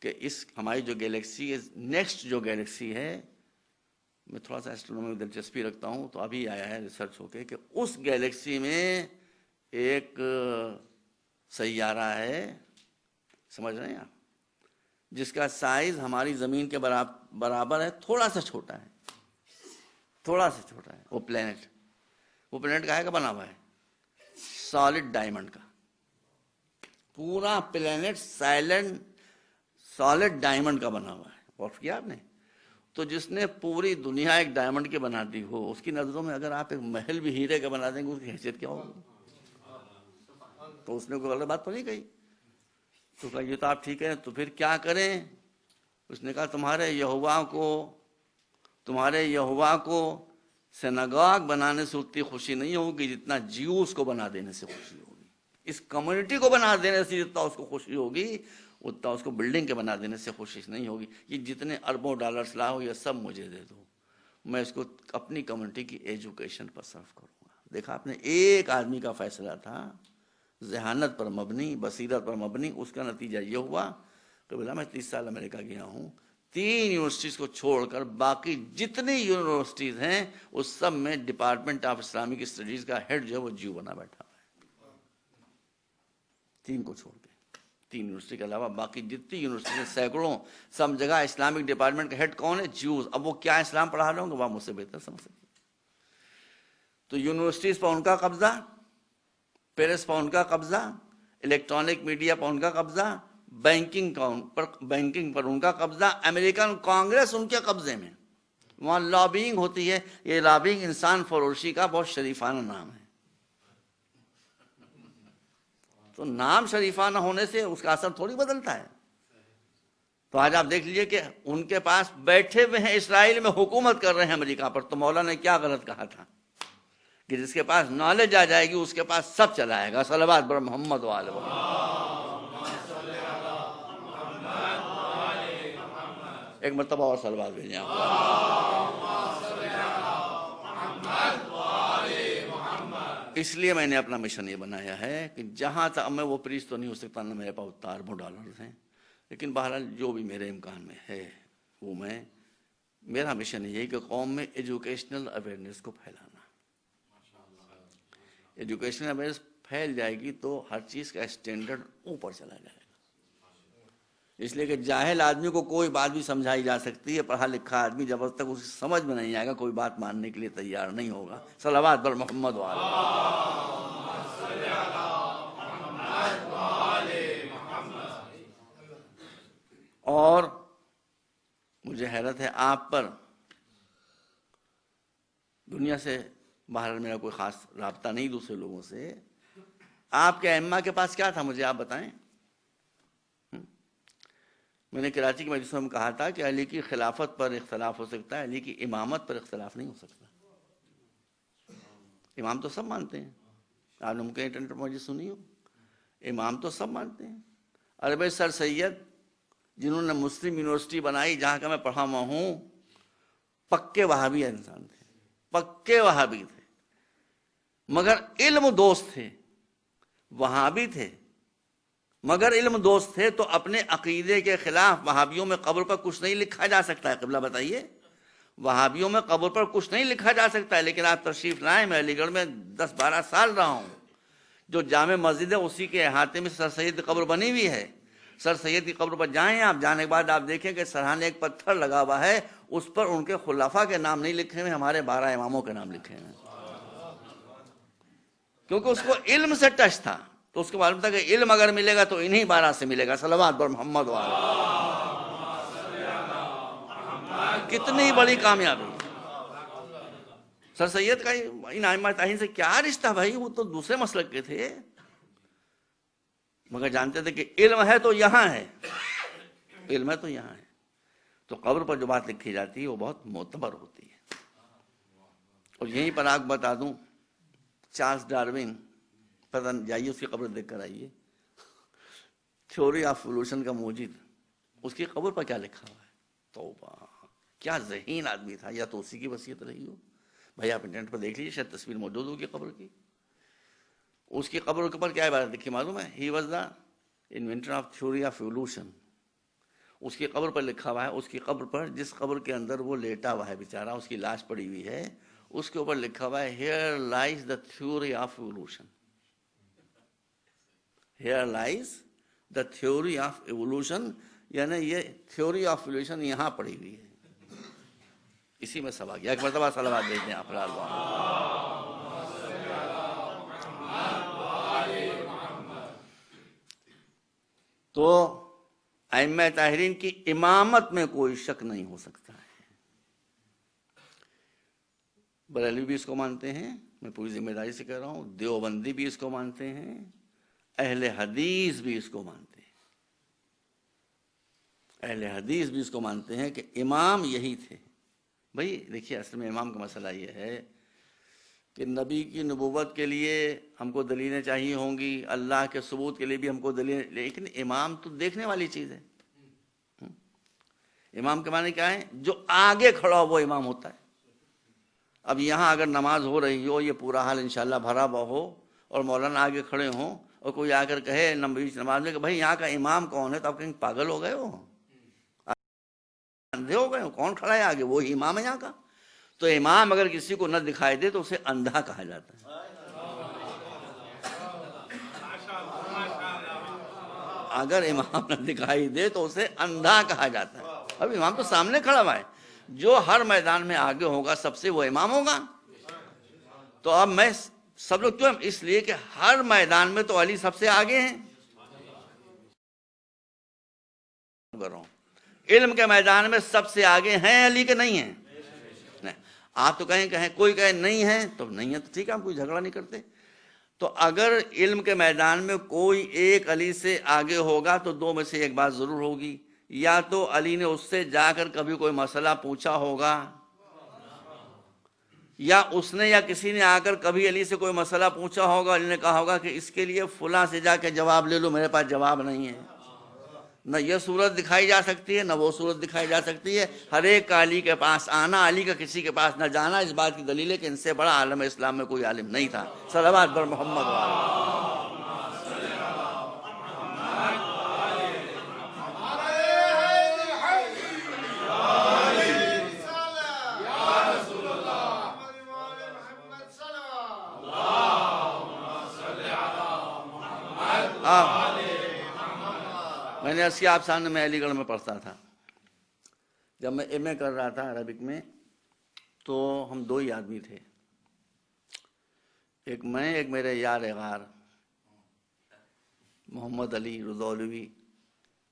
کہ اس ہماری جو گیلیکسی ہے، نیکسٹ جو گیلیکسی ہے، میں تھوڑا سا ایسٹرونومی میں دلچسپی رکھتا ہوں، تو ابھی آیا ہے ریسرچ ہو کے کہ اس گیلیکسی میں ایک سیارہ ہے، سمجھ رہے ہیں آپ، جس کا سائز ہماری زمین کے برابر ہے، تھوڑا سا چھوٹا ہے، تھوڑا سا چھوٹا ہے، وہ پلینٹ کا ہے کا بنا ہوا ہے؟ سالڈ ڈائمنڈ کا، پورا پلینٹ سالڈ ڈائمنڈ کا بنا ہوا ہے، غور کیا آپ نے؟ تو جس نے پوری دنیا ایک ڈائمنڈ کی بنا دی ہو، اس کی نظروں میں اگر آپ ایک محل بھی ہیرے کا بنا دیں گے، اس کی حیثیت کیا ہوگی؟ تو اس نے کوئی غلط بات تو نہیں کہی، تو کہا یہ تو آپ ٹھیک ہے، تو پھر کیا کریں؟ اس نے کہا تمہارے یہوہ کو سیناگوگ بنانے سے اتنی خوشی نہیں ہوگی جتنا جیوز کو بنا دینے سے خوشی ہوگی، اس کمیونٹی کو بنا دینے سے جتنا اس کو خوشی ہوگی اتنا اس کو بلڈنگ کے بنا دینے سے خوشی نہیں ہوگی۔ یہ جتنے اربوں ڈالرز لاؤ یہ سب مجھے دے دو، میں اس کو اپنی کمیونٹی کی ایجوکیشن پر صرف کروں گا۔ دیکھا آپ نے، ایک آدمی کا فیصلہ تھا، ذہانت پر مبنی، بصیرت پر مبنی، اس کا نتیجہ یہ ہوا کہ بلا میں 30 سال امریکہ گیا ہوں، 3 یونیورسٹیز کو چھوڑ کر باقی جتنی یونیورسٹیز ہیں اس سب میں ڈپارٹمنٹ آف اسلامک اسٹڈیز کا ہیڈ جو ہے وہ جیو بنا بیٹھا ہوا ہے، 3 کو چھوڑ کے، 3 یونیورسٹی کے علاوہ باقی جتنی یونیورسٹی ہیں سینکڑوں، سب جگہ اسلامک ڈپارٹمنٹ کا ہیڈ کون ہے؟ جیوز۔ اب وہ کیا اسلام پڑھا رہے ہوں گے وہ مجھ سے بہتر سمجھ سکتے۔ تو یونیورسٹیز پر ان کا قبضہ، پیرس پر ان کا قبضہ، الیکٹرانک میڈیا پر ان کا قبضہ، بینکنگ پر ان کا قبضہ، امریکن کانگریس ان کے قبضے میں، وہاں لابینگ ہوتی ہے۔ یہ لابینگ انسان فروشی کا بہت شریفانہ نام ہے، تو نام شریفانہ ہونے سے اس کا اثر تھوڑی بدلتا ہے۔ تو آج آپ دیکھ لیجئے کہ ان کے پاس بیٹھے ہوئے ہیں، اسرائیل میں حکومت کر رہے ہیں امریکہ پر، تو مولا نے کیا غلط کہا تھا کہ جس کے پاس نالج آ جائے گی اس کے پاس سب چلا آئے گا۔ صلوات بر محمد وآل ایک مرتبہ اور صلوات بھیجیں آپ۔ اس لیے میں نے اپنا مشن یہ بنایا ہے کہ جہاں تک میں وہ پریسٹ تو نہیں ہو سکتا، نہ میرے پاس اتنا اربوں ڈالرز ہیں، لیکن بہرحال جو بھی میرے امکان میں ہے وہ میرا مشن یہ ہے کہ قوم میں ایجوکیشنل اویئرنیس کو پھیلانا، ایجوکیشنل اویئرنیس پھیل جائے گی تو ہر چیز کا اسٹینڈرڈ اوپر چلا جائے گا. اس لیے کہ جاہل آدمی کو کوئی بات بھی سمجھائی جا سکتی ہے, پڑھا لکھا آدمی جب تک اسے سمجھ میں نہیں آئے گا کوئی بات ماننے کے لیے تیار نہیں ہوگا. صلوات بر محمد اور مجھے حیرت ہے آپ پر, دنیا سے باہر میرا کوئی خاص رابطہ نہیں دوسرے لوگوں سے, آپ کے ائمہ کے پاس کیا تھا مجھے آپ بتائیں. میں نے کراچی کے مجلس میں کہا تھا کہ علی کی خلافت پر اختلاف ہو سکتا ہے, علی کی امامت پر اختلاف نہیں ہو سکتا. امام تو سب مانتے ہیں, آپ نے ممکن انٹرنیٹ پر مجلس سنی ہو, امام تو سب مانتے ہیں. ارے بھائی سر سید جنہوں نے مسلم یونیورسٹی بنائی جہاں کا میں پڑھا ہوا ہوں, پکے وہابی انسان تھے, پکے وہابی تھے, مگر علم دوست تھے. وہابی تھے مگر علم دوست تھے, تو اپنے عقیدے کے خلاف وہابیوں میں قبر پر کچھ نہیں لکھا جا سکتا ہے. قبلہ بتائیے, وہابیوں میں قبر پر کچھ نہیں لکھا جا سکتا ہے. لیکن آپ تشریف لائیں, میں علی گڑھ میں 10-12 سال رہا ہوں, جو جامع مسجد ہے اسی کے احاطے میں سر سید کی قبر بنی ہوئی ہے. سر سید کی قبر پر جائیں, آپ جانے کے بعد آپ دیکھیں کہ سرحانے ایک پتھر لگا ہوا ہے, اس پر ان کے خلفاء کے نام نہیں لکھے ہوئے, ہمارے 12 اماموں کے نام لکھے ہوئے ہیں. کیونکہ اس کو علم سے ٹچ تھا, تو اس کو معلوم تھا کہ علم اگر ملے گا تو انہی 12 سے ملے گا. صلوات پر محمد کتنی بڑی کامیابی. سر سید کا ان ائمہ تعین سے کیا رشتہ بھائی, وہ تو دوسرے مسلک کے تھے, مگر جانتے تھے کہ علم ہے تو یہاں ہے, علم ہے تو یہاں ہے. تو قبر پر جو بات لکھی جاتی ہے وہ بہت معتبر ہوتی ہے. اور یہیں پر آپ بتا دوں, چارلس ڈارون, پتہ جائیے اس کی قبر دیکھ کر آئیے, تھیوری آف ایوولوشن کا موجد, اس کی قبر پر کیا لکھا ہوا ہے. توبہ, کیا ذہین آدمی تھا, یا تو اسی کی وصیت رہی ہو. بھائی آپ انٹرنیٹ پر دیکھ لیجیے, شاید تصویر موجود ہوگی قبر کی. اس کی قبر کے اوپر کیا عبارت لکھی معلوم ہے, he was the inventor of theory of evolution. اس کی قبر پر لکھا ہوا ہے, اس کی قبر پر, جس قبر کے اندر وہ لیٹا ہوا ہے بیچارہ, اس کی لاش پڑی ہوئی ہے, اس کے اوپر لکھا ہوا ہے here lies the theory of evolution. Here lies the theory of evolution, یعنی یہ تھیوری آف ایوولوشن یہاں پڑی ہوئی ہے. اسی میں سب آ گیا. ایک مرتبہ صلوات بھیج دیں افراد. تو ائمہ طاہرین کی امامت میں کوئی شک نہیں ہو سکتا ہے. بریلوی بھی اس کو مانتے ہیں, میں پوری ذمہ داری سے کہہ رہا ہوں, دیوبندی بھی اس کو مانتے ہیں, اہل حدیث بھی اس کو مانتے ہیں. اہل حدیث بھی اس کو مانتے ہیں کہ امام یہی تھے. بھائی دیکھیے, اصل میں امام کا مسئلہ یہ ہے کہ نبی کی نبوت کے لیے ہم کو دلیلیں چاہیے ہوں گی, اللہ کے ثبوت کے لیے بھی ہم کو دلیلیں, لیکن امام تو دیکھنے والی چیز ہے. امام کے معنی کیا ہے, جو آگے کھڑا ہو وہ امام ہوتا ہے. اب یہاں اگر نماز ہو رہی ہو, یہ پورا حال انشاءاللہ بھرا ہوا ہو, اور مولانا آگے کھڑے ہوں, اور کوئی آ کر کہے نماز میں کہ بھائی یہاں کا امام کون ہے, تو آپ کہیں پاگل ہو گئے ہو, اندھے ہو گئے ہو, کون کھڑا ہے آگے, وہی امام ہے یہاں کا. تو امام اگر کسی کو نہ دکھائی دے تو اسے اندھا کہا جاتا ہے. اگر امام نہ دکھائی دے تو اسے اندھا کہا جاتا ہے. اب امام تو سامنے کھڑا ہوا ہے, جو ہر میدان میں آگے ہوگا سب سے وہ امام ہوگا. تو اب میں سب لوگ کیوں, اس لیے کہ ہر میدان میں تو علی سب سے آگے ہیں. علم کے میدان میں سب سے آگے ہیں علی کے نہیں ہیں. آپ تو کہیں کوئی کہے نہیں ہے تو نہیں ہے, تو ٹھیک ہے, ہم کوئی جھگڑا نہیں کرتے. تو اگر علم کے میدان میں کوئی ایک علی سے آگے ہوگا تو دو میں سے ایک بات ضرور ہوگی, یا تو علی نے اس سے جا کر کبھی کوئی مسئلہ پوچھا ہوگا, یا اس نے یا کسی نے آ کر کبھی علی سے کوئی مسئلہ پوچھا ہوگا, علی نے کہا ہوگا کہ اس کے لیے فلاں سے جا کے جواب لے لو, میرے پاس جواب نہیں ہے. نہ یہ صورت دکھائی جا سکتی ہے, نہ وہ صورت دکھائی جا سکتی ہے. ہر ایک کا علی کے پاس آنا, علی کا کسی کے پاس نہ جانا, اس بات کی دلیل ہے کہ ان سے بڑا عالم اسلام میں کوئی عالم نہیں تھا. صلوات پر محمد. میں نے عرض کیا آپ سامنے میں علی گڑھ میں پڑھتا تھا، جب میں ایم اے کر رہا تھا عربک میں، تو ہم دو ہی آدمی تھے، ایک میں، ایک میرے یار غار محمد علی رضولوی۔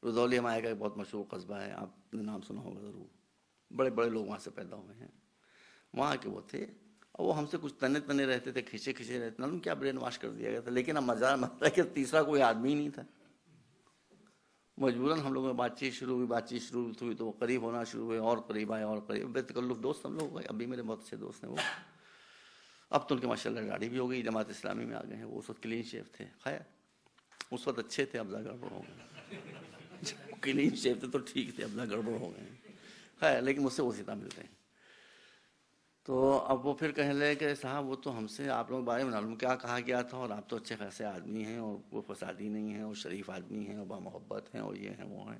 رضولی ہمارے کا ایک بہت مشہور قصبہ ہے، آپ نے نام سنا ہوگا ضرور، بڑے بڑے لوگ وہاں سے پیدا ہوئے ہیں، وہاں کے وہ تھے، اور وہ ہم سے کچھ تنے رہتے تھے، کھینچے رہتے، معلوم کیا برین واش کر دیا گیا تھا، لیکن اب مزہ کہ تیسرا کوئی آدمی ہی نہیں تھا، مجبوراً ہم لوگوں میں بات چیت شروع ہوئی تو وہ قریب ہونا شروع ہوئے، اور قریب آئے، اور قریب، بے تکلف دوست ہم لوگ ہوئے، ابھی میرے بہت اچھے دوست ہیں وہ، اب تو ان کے ماشاءاللہ داڑھی بھی ہو گئی، جماعت اسلامی میں آ گئے ہیں، وہ اس وقت کلین شیف تھے، خیر اس وقت اچھے تھے، اب گڑبڑ ہو گئے، کلین شیف تھے تو ٹھیک تھے، اب گڑبڑ ہو گئے ہیں، خیر لیکن مجھ سے وہ سیدھا ملتے ہیں، تو اب وہ پھر کہنے لگے کہ صاحب وہ تو ہم سے آپ لوگوں کے بارے میں معلوم کیا کہا گیا تھا، اور آپ تو اچھے خاصے آدمی ہیں، اور وہ فسادی نہیں ہیں، اور شریف آدمی ہیں، اور با محبت ہیں، اور یہ ہیں وہ ہیں،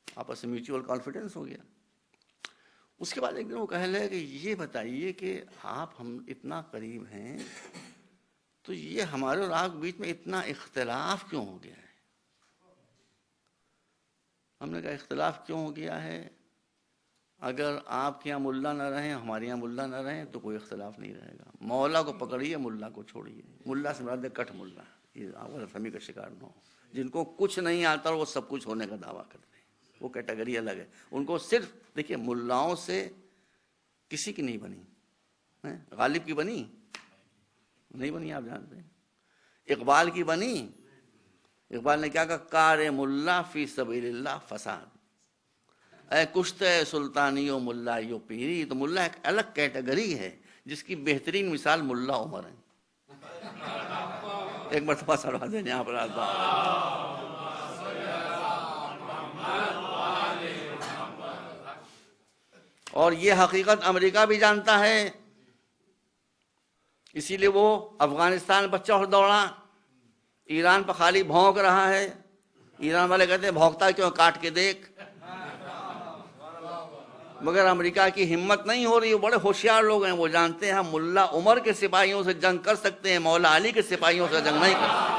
آپس میں میوچول کانفیڈنس ہو گیا۔ اس کے بعد ایک دن وہ کہنے لگے کہ یہ بتائیے کہ آپ ہم اتنا قریب ہیں تو یہ ہمارے اور آپ کے بیچ میں اتنا اختلاف کیوں ہو گیا ہے؟ ہم نے کہا اختلاف کیوں ہو گیا ہے؟ اگر آپ کے یہاں ملا نہ رہیں، ہمارے یہاں ملا نہ رہیں تو کوئی اختلاف نہیں رہے گا، مولا کو پکڑیے، ملا کو چھوڑیے، ملا سے مراد ہے کٹ ملا، یہ غلط فہمی کا شکار نہ ہو، جن کو کچھ نہیں آتا اور وہ سب کچھ ہونے کا دعویٰ کرتے ہیں، وہ کیٹیگری الگ ہے، ان کو صرف دیکھیے ملاؤں سے کسی کی نہیں بنی، غالب کی بنی نہیں بنی، آپ جانتے ہیں، اقبال کی بنی، اقبال نے کیا کہا، کار ملا فی سبیل اللہ فساد، اے کشتے سلطانی و ملا یو پیری، تو ملا ایک الگ کیٹیگری ہے جس کی بہترین مثال ملا عمر ہے، ایک مرتبہ سڑوا دیں یہاں پر آتا۔ اور یہ حقیقت امریکہ بھی جانتا ہے، اسی لیے وہ افغانستان پر چڑھ دوڑا، ایران پر خالی بھونک رہا ہے، ایران والے کہتے ہیں بھونکتا کیوں، کاٹ کے دیکھ، مگر امریکہ کی ہمت نہیں ہو رہی، وہ بڑے ہوشیار لوگ ہیں، وہ جانتے ہیں ہم ملا عمر کے سپاہیوں سے جنگ کر سکتے ہیں، مولا علی کے سپاہیوں سے جنگ نہیں کر سکتے۔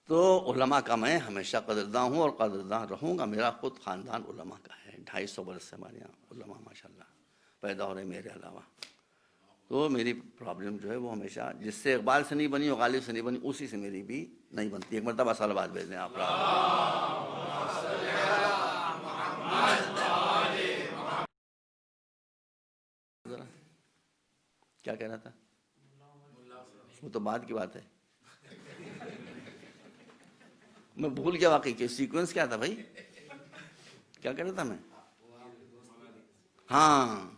تو علماء کا میں ہمیشہ قدرداں ہوں اور قدرداں رہوں گا، میرا خود خاندان علماء کا ہے، 250 برس سے ہمارے یہاں علماء ماشاءاللہ پیدا ہو رہے میرے علاوہ، تو میری پرابلم جو ہے وہ ہمیشہ جس سے اقبال سے نہیں بنی اور غالب سے نہیں بنی، اسی سے میری بھی نہیں بنتی۔ ایک مرتبہ صلوات بھیج دیں آپ۔ کیا کہہ رہا تھا؟ وہ تو بعد کی بات ہے، میں بھول گیا واقعی کہ سیکوینس کیا تھا بھائی، کیا کہہ رہا تھا میں؟ ہاں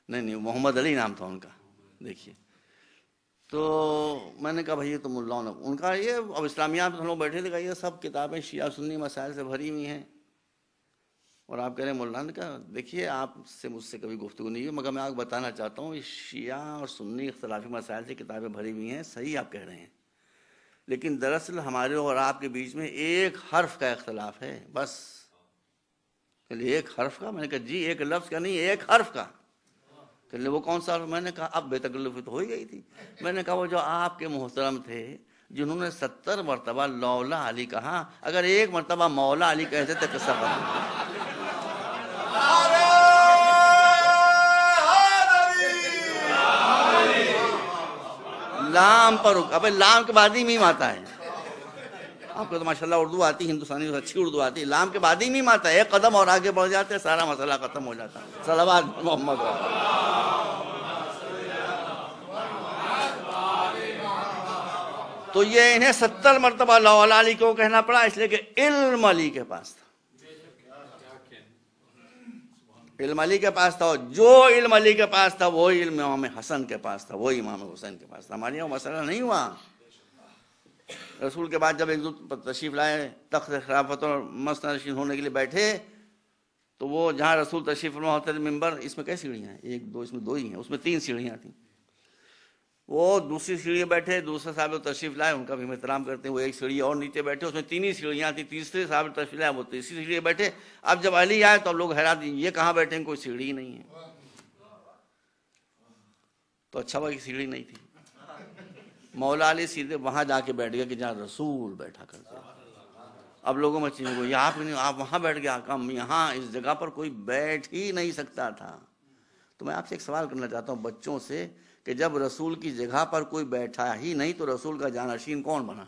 نہیں محمد علی نام تھا ان کا، دیکھیے، تو میں نے کہا بھائی یہ تو ملاؤں نے ان کا یہ، اب اسلامیات ہم لوگ بیٹھے تھے، یہ سب کتابیں شیعہ سنی مسائل سے بھری ہوئی ہیں، اور آپ کہہ رہے ہیں مولانا نے کہا دیکھیے آپ سے مجھ سے کبھی گفتگو نہیں ہوئی، مگر میں آپ کو بتانا چاہتا ہوں شیعہ اور سنی اختلافی مسائل سے کتابیں بھری ہوئی ہیں، صحیح آپ کہہ رہے ہیں، لیکن دراصل ہمارے اور آپ کے بیچ میں ایک حرف کا اختلاف ہے بس۔ ایک حرف کا؟ میں نے کہا جی ایک لفظ کا نہیں، ایک حرف کا۔ کہ وہ کون سا؟ میں نے کہا اب بے تکلفی تو ہو ہی گئی تھی، میں نے کہا وہ جو آپ کے محترم تھے جنہوں نے 70 مرتبہ لولا علی کہا، اگر ایک مرتبہ مولا علی کہتے تھے قصہ ختم۔ لام پر ابے لام کے بعد ہی میم آتا ہے، آپ کو تو ماشاءاللہ اردو آتی، ہندوستانی اچھی اردو آتی، لام کے بعد ہی میم آتا ہے، ایک قدم اور آگے بڑھ جاتے سارا مسئلہ ختم ہو جاتا۔ صلوات محمد۔ تو یہ انہیں 70 مرتبہ لولا علی کو کہنا پڑا، اس لیے کہ علم علی کے پاس تھا، علم علی کے پاس تھا، جو علم علی کے پاس تھا وہی علم امام حسن کے پاس تھا، وہی امام حسین کے پاس تھا۔ ہمارے یہاں مسئلہ نہیں ہوا، رسول کے بعد جب ایک دو تشریف لائے، تخت خلافت اور مسند نشین ہونے کے لیے بیٹھے، تو وہ جہاں رسول تشریف فرما ہوتے تھے ممبر، اس میں کئی سیڑھیاں ہیں؟ ایک دو، اس میں دو ہی ہیں، اس میں 3 سیڑھیاں تھیں. وہ دوسری سیڑھی بیٹھے، دوسرے صاحب تشریف لائے، ان کا بھی ہم احترام کرتے ہیں. وہ ایک سیڑھی اور نیچے بیٹھے، اس میں 3 ہی سیڑھیاں تھیں. تیسرے صاحب تشریف لائے، وہ تیسری سیڑھی بیٹھے. اب جب علی آئے تو اب لوگ حیران، یہ کہاں بیٹھے ہیں، کوئی سیڑھی ہی نہیں ہے. تو اچھا ہوا کہ سیڑھی نہیں تھی. مولا علی سیدھے وہاں جا کے بیٹھ گیا کہ جہاں رسول بیٹھا کرتے. اب لوگوں میں چیزیں کو آپ نہیں، آپ وہاں بیٹھ گیا. کم یہاں اس جگہ پر کوئی بیٹھ ہی نہیں سکتا تھا. تو میں آپ سے ایک سوال کرنا چاہتا ہوں بچوں سے کہ جب رسول کی جگہ پر کوئی بیٹھا ہی نہیں تو رسول کا جانشین کون بنا؟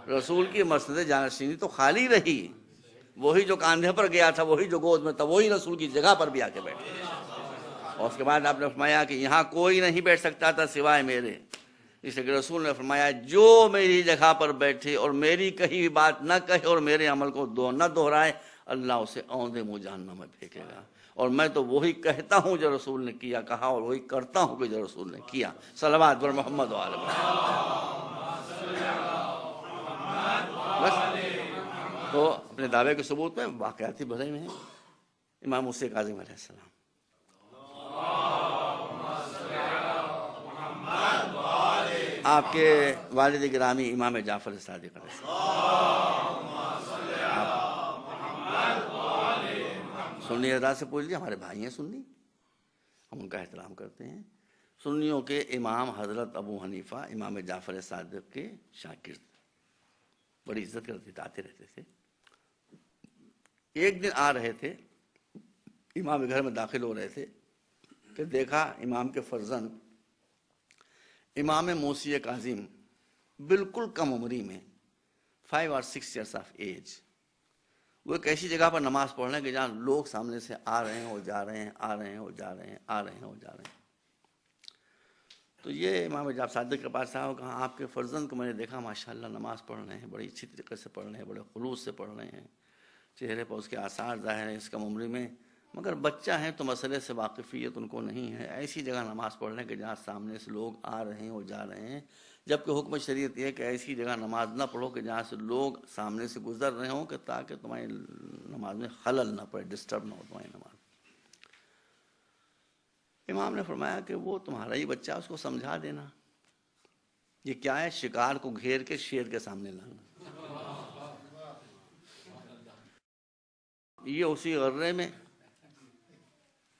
رسول کی مسجد جانشینی تو خالی رہی. وہی جو کاندھے پر گیا تھا، وہی جو گود میں تھا، وہی رسول کی جگہ پر بھی آ کے بیٹھے. اور اس کے بعد آپ نے فرمایا کہ یہاں کوئی نہیں بیٹھ سکتا تھا سوائے میرے. اس لیے کہ رسول نے فرمایا جو میری جگہ پر بیٹھے اور میری کہی بھی بات نہ کہے اور میرے عمل کو نہ دہرائے، اللہ اسے اوندے منہ جہنم میں پھینکے گا. اور میں تو وہی کہتا ہوں جو رسول نے کیا کہا، اور وہی کرتا ہوں کہ جو رسول نے کیا. صلوات پر محمد و آل بس. تو اپنے دعوے کے ثبوت میں واقعاتی بھرے میں ہیں. امام موسیٰ کاظم علیہ السلام، آپ کے والد گرامی امام جعفر صادق علیہ السلام. سنی حضرات سے پوچھ لیجیے، ہمارے بھائی ہیں سنی، ہم ان کا احترام کرتے ہیں. سنیوں کے امام حضرت ابو حنیفہ امام جعفر صادق کے شاگرد، بڑی عزت کرتے تھے، آتے رہتے تھے. ایک دن آ رہے تھے، امام کے گھر میں داخل ہو رہے تھے کہ دیکھا امام کے فرزند امام موسیٰ کاظم بالکل کم عمری میں 5 اور 6 ایئرس آف ایج، وہ ایک ایسی جگہ پر نماز پڑھ رہے ہیں کہ جہاں لوگ سامنے سے آ رہے ہیں اور جا رہے ہیں، آ رہے ہیں اور جا رہے ہیں، آ رہے ہیں اور جا رہے ہیں. تو یہ امام جعفر صادق کے پاس آیا، کہا آپ کے فرزند کو میں نے دیکھا ماشاءاللہ نماز پڑھ رہے ہیں، بڑی اچھی طریقے سے پڑھ رہے ہیں، بڑے خلوص سے پڑھ رہے ہیں، چہرے پر اس کے آثار ظاہر ہیں اس کم عمری میں، مگر بچہ ہیں تو مسئلے سے واقفیت ان کو نہیں ہے. ایسی جگہ نماز پڑھ رہے ہیں کہ جہاں سامنے سے لوگ آ رہے ہیں اور جا رہے ہیں، جبکہ حکم شریعت یہ ہے کہ ایسی جگہ نماز نہ پڑھو کہ جہاں سے لوگ سامنے سے گزر رہے ہوں، کہ تاکہ تمہاری نماز میں خلل نہ پڑے، ڈسٹرب نہ ہو تمہاری نماز. امام نے فرمایا کہ وہ تمہارا ہی بچہ، اس کو سمجھا دینا. یہ کیا ہے؟ شکار کو گھیر کے شیر کے سامنے لانا. یہ اسی غرے میں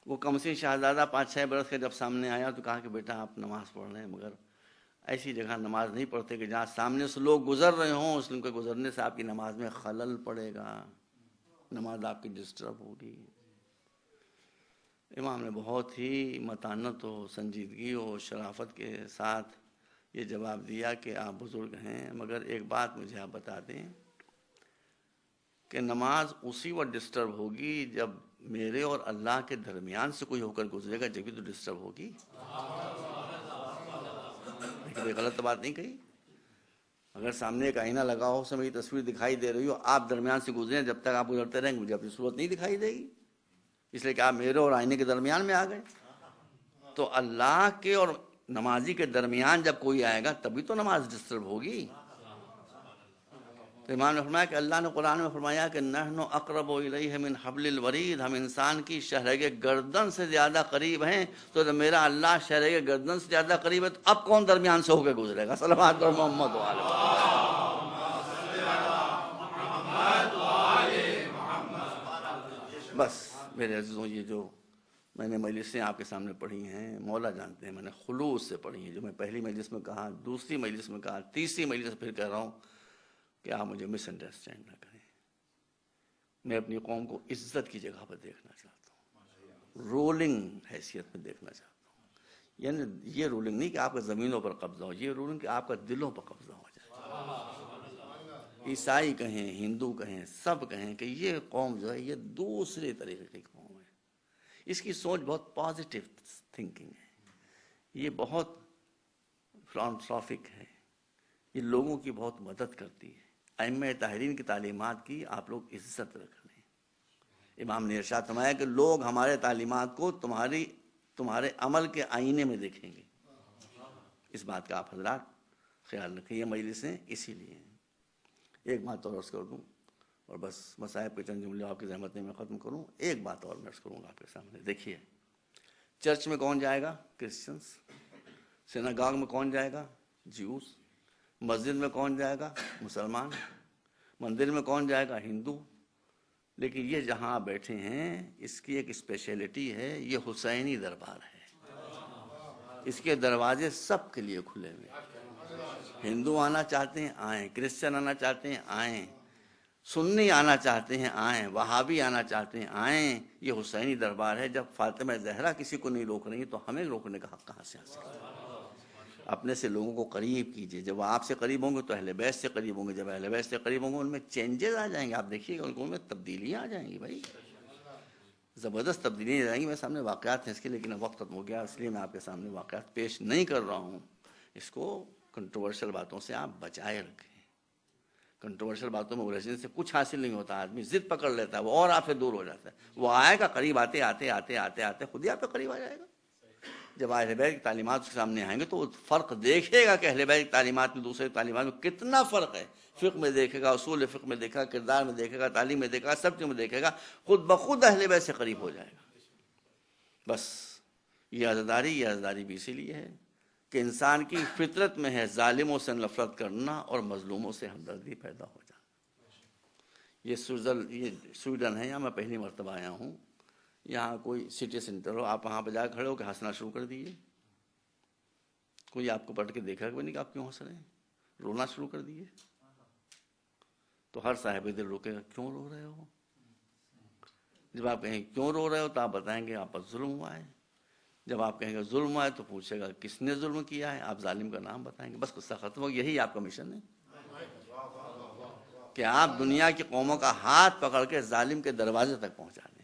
وہ کمسن شہزادہ 5-6 برس کا جب سامنے آیا تو کہا کہ بیٹا آپ نماز پڑھ رہے ہیں، مگر ایسی جگہ نماز نہیں پڑھتے کہ جہاں سامنے سے لوگ گزر رہے ہوں، اس کے گزرنے سے آپ کی نماز میں خلل پڑے گا، نماز آپ کی ڈسٹرب ہوگی. امام نے بہت ہی متانت و سنجیدگی و شرافت کے ساتھ یہ جواب دیا کہ آپ بزرگ ہیں، مگر ایک بات مجھے آپ بتا دیں کہ نماز اسی وقت ڈسٹرب ہوگی جب میرے اور اللہ کے درمیان سے کوئی ہو کر گزرے گا، جبھی تو ڈسٹرب ہوگی. کوئی غلط بات نہیں کہی. اگر سامنے ایک آئینہ لگا ہو، اس میں میری تصویر دکھائی دے رہی ہو، آپ درمیان سے گزرے، جب تک آپ گزرتے رہیں گے مجھے اپنی صورت نہیں دکھائی دے گی، اس لیے کہ آپ میرے اور آئینے کے درمیان میں آ گئے. تو اللہ کے اور نمازی کے درمیان جب کوئی آئے گا تبھی تو نماز ڈسٹرب ہوگی. تو امام نے فرمایا کہ اللہ نے قرآن میں فرمایا کہ نحن اقرب الیہ من حبل الورید، ہم انسان کی شہرگ گردن سے زیادہ قریب ہیں. تو جب میرا اللہ شہرگ گردن سے زیادہ قریب ہے تو اب کون درمیان سے ہو کے گزرے گا؟ صلوات پر محمد و آل محمد. بس میرے عزیزوں، یہ جو میں نے مجلسیں آپ کے سامنے پڑھی ہیں، مولا جانتے ہیں میں نے خلوص سے پڑھی ہیں. جو میں پہلی مجلس میں کہا، دوسری مجلس میں کہا، تیسری مجلس پھر کہہ رہا ہوں کہ آپ مجھے مس انڈرسٹینڈ نہ کریں. میں اپنی قوم کو عزت کی جگہ پر دیکھنا چاہتا ہوں، رولنگ حیثیت میں دیکھنا چاہتا ہوں. یعنی یہ رولنگ نہیں کہ آپ کا زمینوں پر قبضہ ہو، یہ رولنگ کہ آپ کا دلوں پر قبضہ ہو جائے. عیسائی کہیں، ہندو کہیں، سب کہیں کہ یہ قوم جو ہے یہ دوسرے طریقے کی قوم ہے. اس کی سوچ بہت پازیٹیو تھنکنگ ہے، یہ بہت فلانتھروپک ہے، یہ لوگوں کی بہت مدد کرتی ہے. ائمہ طاہرین کی تعلیمات کی آپ لوگ عزت رکھ لیں. امام نے ارشاد فرمایا کہ لوگ ہمارے تعلیمات کو تمہارے عمل کے آئینے میں دیکھیں گے. اس بات کا آپ حضرات خیال رکھیں. یہ مجلسیں اسی لیے ہیں. ایک بات اور عرض کر دوں اور بس مصائب کے چند جملے آپ کی زحمت میں ختم کروں. ایک بات اور میں عرض کروں گا آپ کے سامنے. دیکھیے، چرچ میں کون جائے گا؟ کرسچنس. سیناگاگ میں کون جائے گا؟ جیوز. مسجد میں کون جائے گا؟ مسلمان. مندر میں کون جائے گا؟ ہندو. لیکن یہ جہاں آپ بیٹھے ہیں اس کی ایک اسپیشلٹی ہے، یہ حسینی دربار ہے. اس کے دروازے سب کے لیے کھلے ہوئے. ہندو آنا چاہتے ہیں آئیں، کرسچن آنا چاہتے ہیں آئیں، سنی آنا چاہتے ہیں آئیں، وہابی آنا چاہتے ہیں آئیں. یہ حسینی دربار ہے. جب فاطمہ زہرا کسی کو نہیں روک رہی تو ہمیں روکنے کا حق کہاں سے حاصل ہے؟ اپنے سے لوگوں کو قریب کیجئے. جب وہ آپ سے قریب ہوں گے تو اہل بیت سے قریب ہوں گے. جب اہل بیت سے قریب ہوں گے ان میں چینجز آ جائیں گے. آپ دیکھیے گا ان میں تبدیلیاں آ جائیں گی. بھائی زبردست تبدیلیاں آ جائیں گی. میرے سامنے واقعات ہیں اس کے، لیکن اب وقت ختم ہو گیا، اس لیے میں آپ کے سامنے واقعات پیش نہیں کر رہا ہوں. اس کو کنٹروورشل باتوں سے آپ بچائے رکھیں. کنٹروورشل باتوں میں الجھنے سے کچھ حاصل نہیں ہوتا. آدمی ضد پکڑ لیتا ہے وہ اور آپ سے دور ہو جاتا ہے. وہ آئے گا قریب آتے آتے آتے آتے آتے خود ہی آپ کے قریب آ جائے گا. جب اہل بیت کی تعلیمات کے سامنے آئیں گے تو وہ فرق دیکھے گا کہ اہل بیت کی تعلیمات میں دوسرے تعلیمات میں کتنا فرق ہے. فقہ میں دیکھے گا، اصول فقہ میں دیکھے گا، کردار میں دیکھے گا، تعلیم میں دیکھے گا، سب چیز میں دیکھے گا. خود بخود اہل بیت سے قریب ہو جائے گا. بس یہ عزاداری بھی اسی لیے ہے کہ انسان کی فطرت میں ہے ظالموں سے نفرت کرنا اور مظلوموں سے ہمدردی پیدا ہو جانا. یہ سویڈن ہے، یہاں میں پہلی مرتبہ آیا ہوں. یہاں کوئی سٹی سینٹر ہو، آپ وہاں پہ جا کھڑے ہو کے ہنسنا شروع کر دیجیے. کوئی آپ کو پلٹ کے دیکھا کہ نہیں کہ آپ کیوں ہنس رہے ہیں. رونا شروع کر دیجیے تو ہر صاحب دل روکے گا کیوں رو رہے ہو. جب آپ کہیں کیوں رو رہے ہو تو آپ بتائیں گے آپ پر ظلم ہوا ہے. جب آپ کہیں گے ظلم ہوا ہے تو پوچھے گا کس نے ظلم کیا ہے. آپ ظالم کا نام بتائیں گے. بس قصہ ختم ہو. یہی آپ کا مشن ہے کہ آپ دنیا کی قوموں کا ہاتھ پکڑ کے ظالم کے دروازے تک پہنچا دیں.